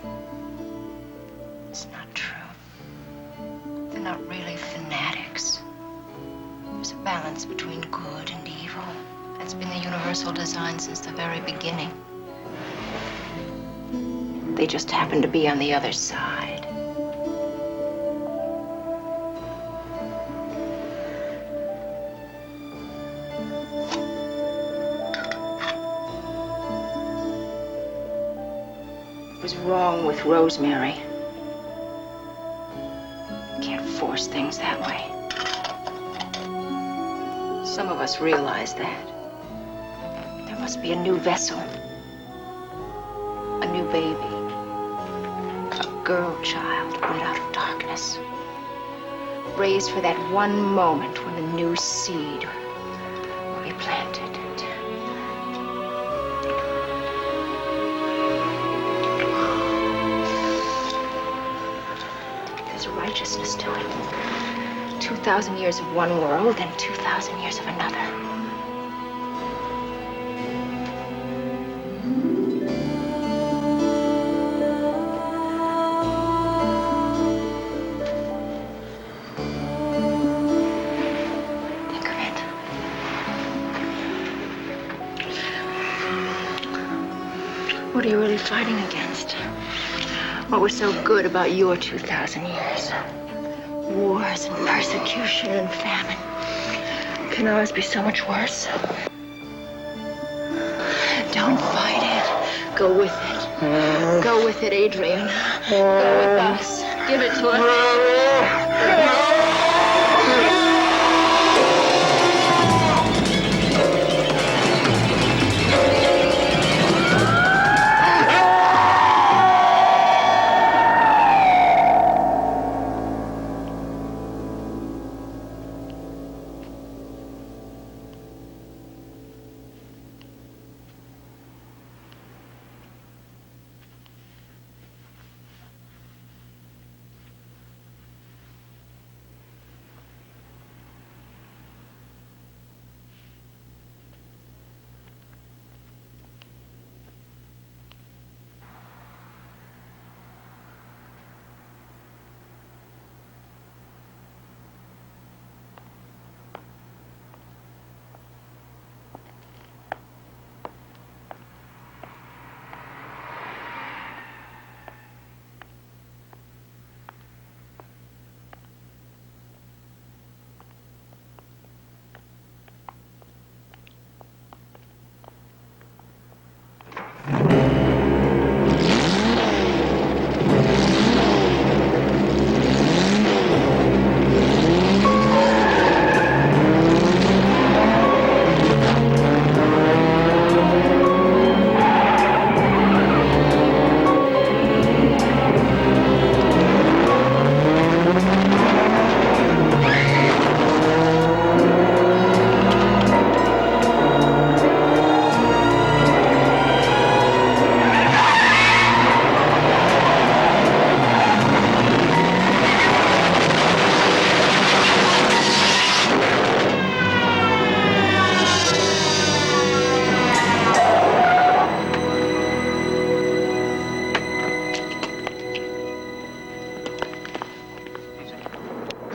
It's not true. They're not really fanatics. There's a balance between good and evil. That's been the universal design since the very beginning. They just happen to be on the other side. What was wrong with Rosemary? Can't force things that way. Some of us realize that. There must be a new vessel. A new baby. A girl child brought out of darkness. Raised for that one moment when the new seed will be planted. There's a righteousness to it. 2,000 years of one world and 2,000 years of another. What are you really fighting against? What was so good about your 2,000 years? Wars and persecution and famine. Can ours be so much worse? Don't fight it. Go with it. Go with it, Adrian. Go with us. Give it to us.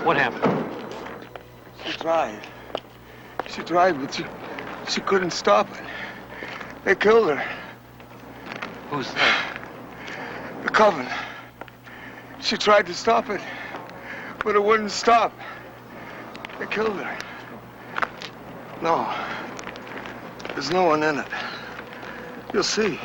What happened? She tried, but she couldn't stop it. They killed her. Who's that? The coven. She tried to stop it, but it wouldn't stop. They killed her. No. There's no one in it. You'll see.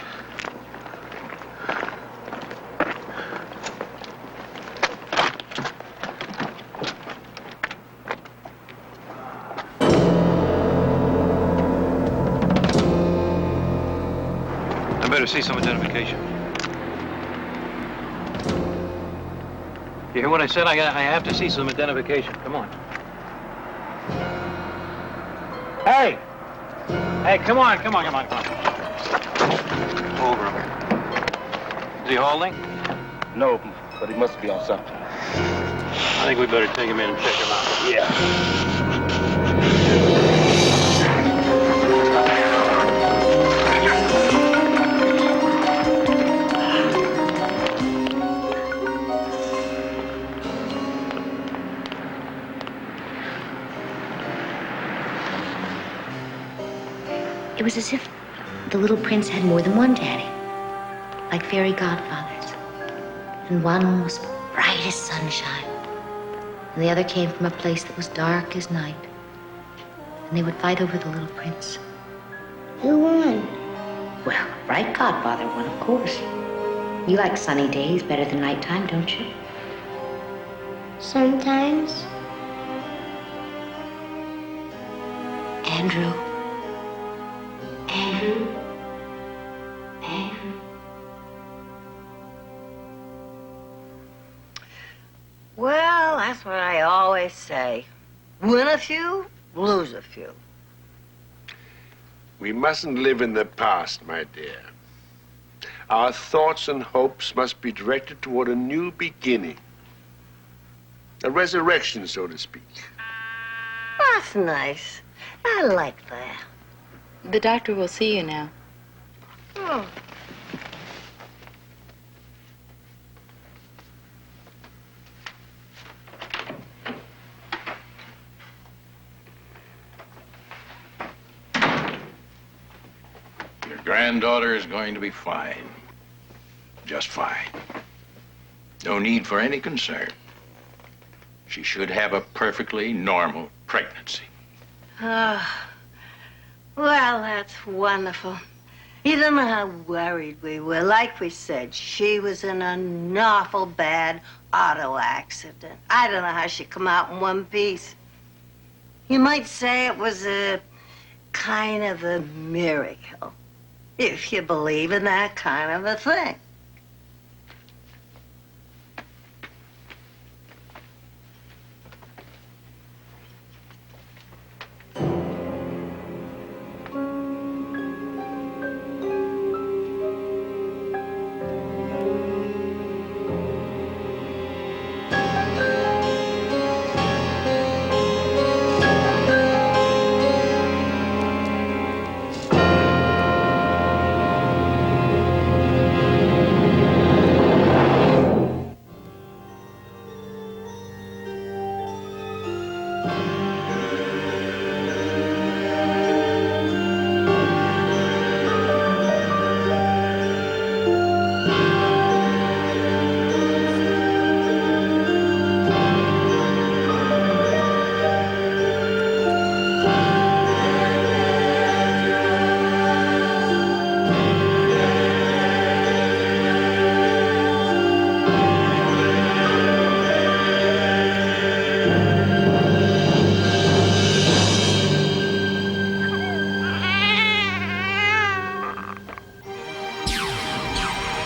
I better see some identification. You hear what I said? I have to see some identification. Come on. Hey! Hey, come on. Over him. Is he holding? No, but he must be on something. I think we better take him in and check him out. Yeah. It was as if the little prince had more than one daddy, like fairy godfathers. And one was bright as sunshine, and the other came from a place that was dark as night. And they would fight over the little prince. Who won? Well, bright godfather won, of course. You like sunny days better than nighttime, don't you? Sometimes. Andrew. Well, that's what I always say. Win a few, lose a few. We mustn't live in the past, my dear. Our thoughts and hopes must be directed toward a new beginning. A resurrection, so to speak. That's nice. I like that. The doctor will see you now. Oh. Your granddaughter is going to be fine. Just fine. No need for any concern. She should have a perfectly normal pregnancy. Oh, well, that's wonderful. You don't know how worried we were. Like we said, she was in an awful bad auto accident. I don't know how she come out in one piece. You might say it was a kind of a miracle, if you believe in that kind of a thing.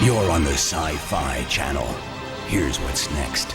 You're on the Sci-Fi Channel. Here's what's next.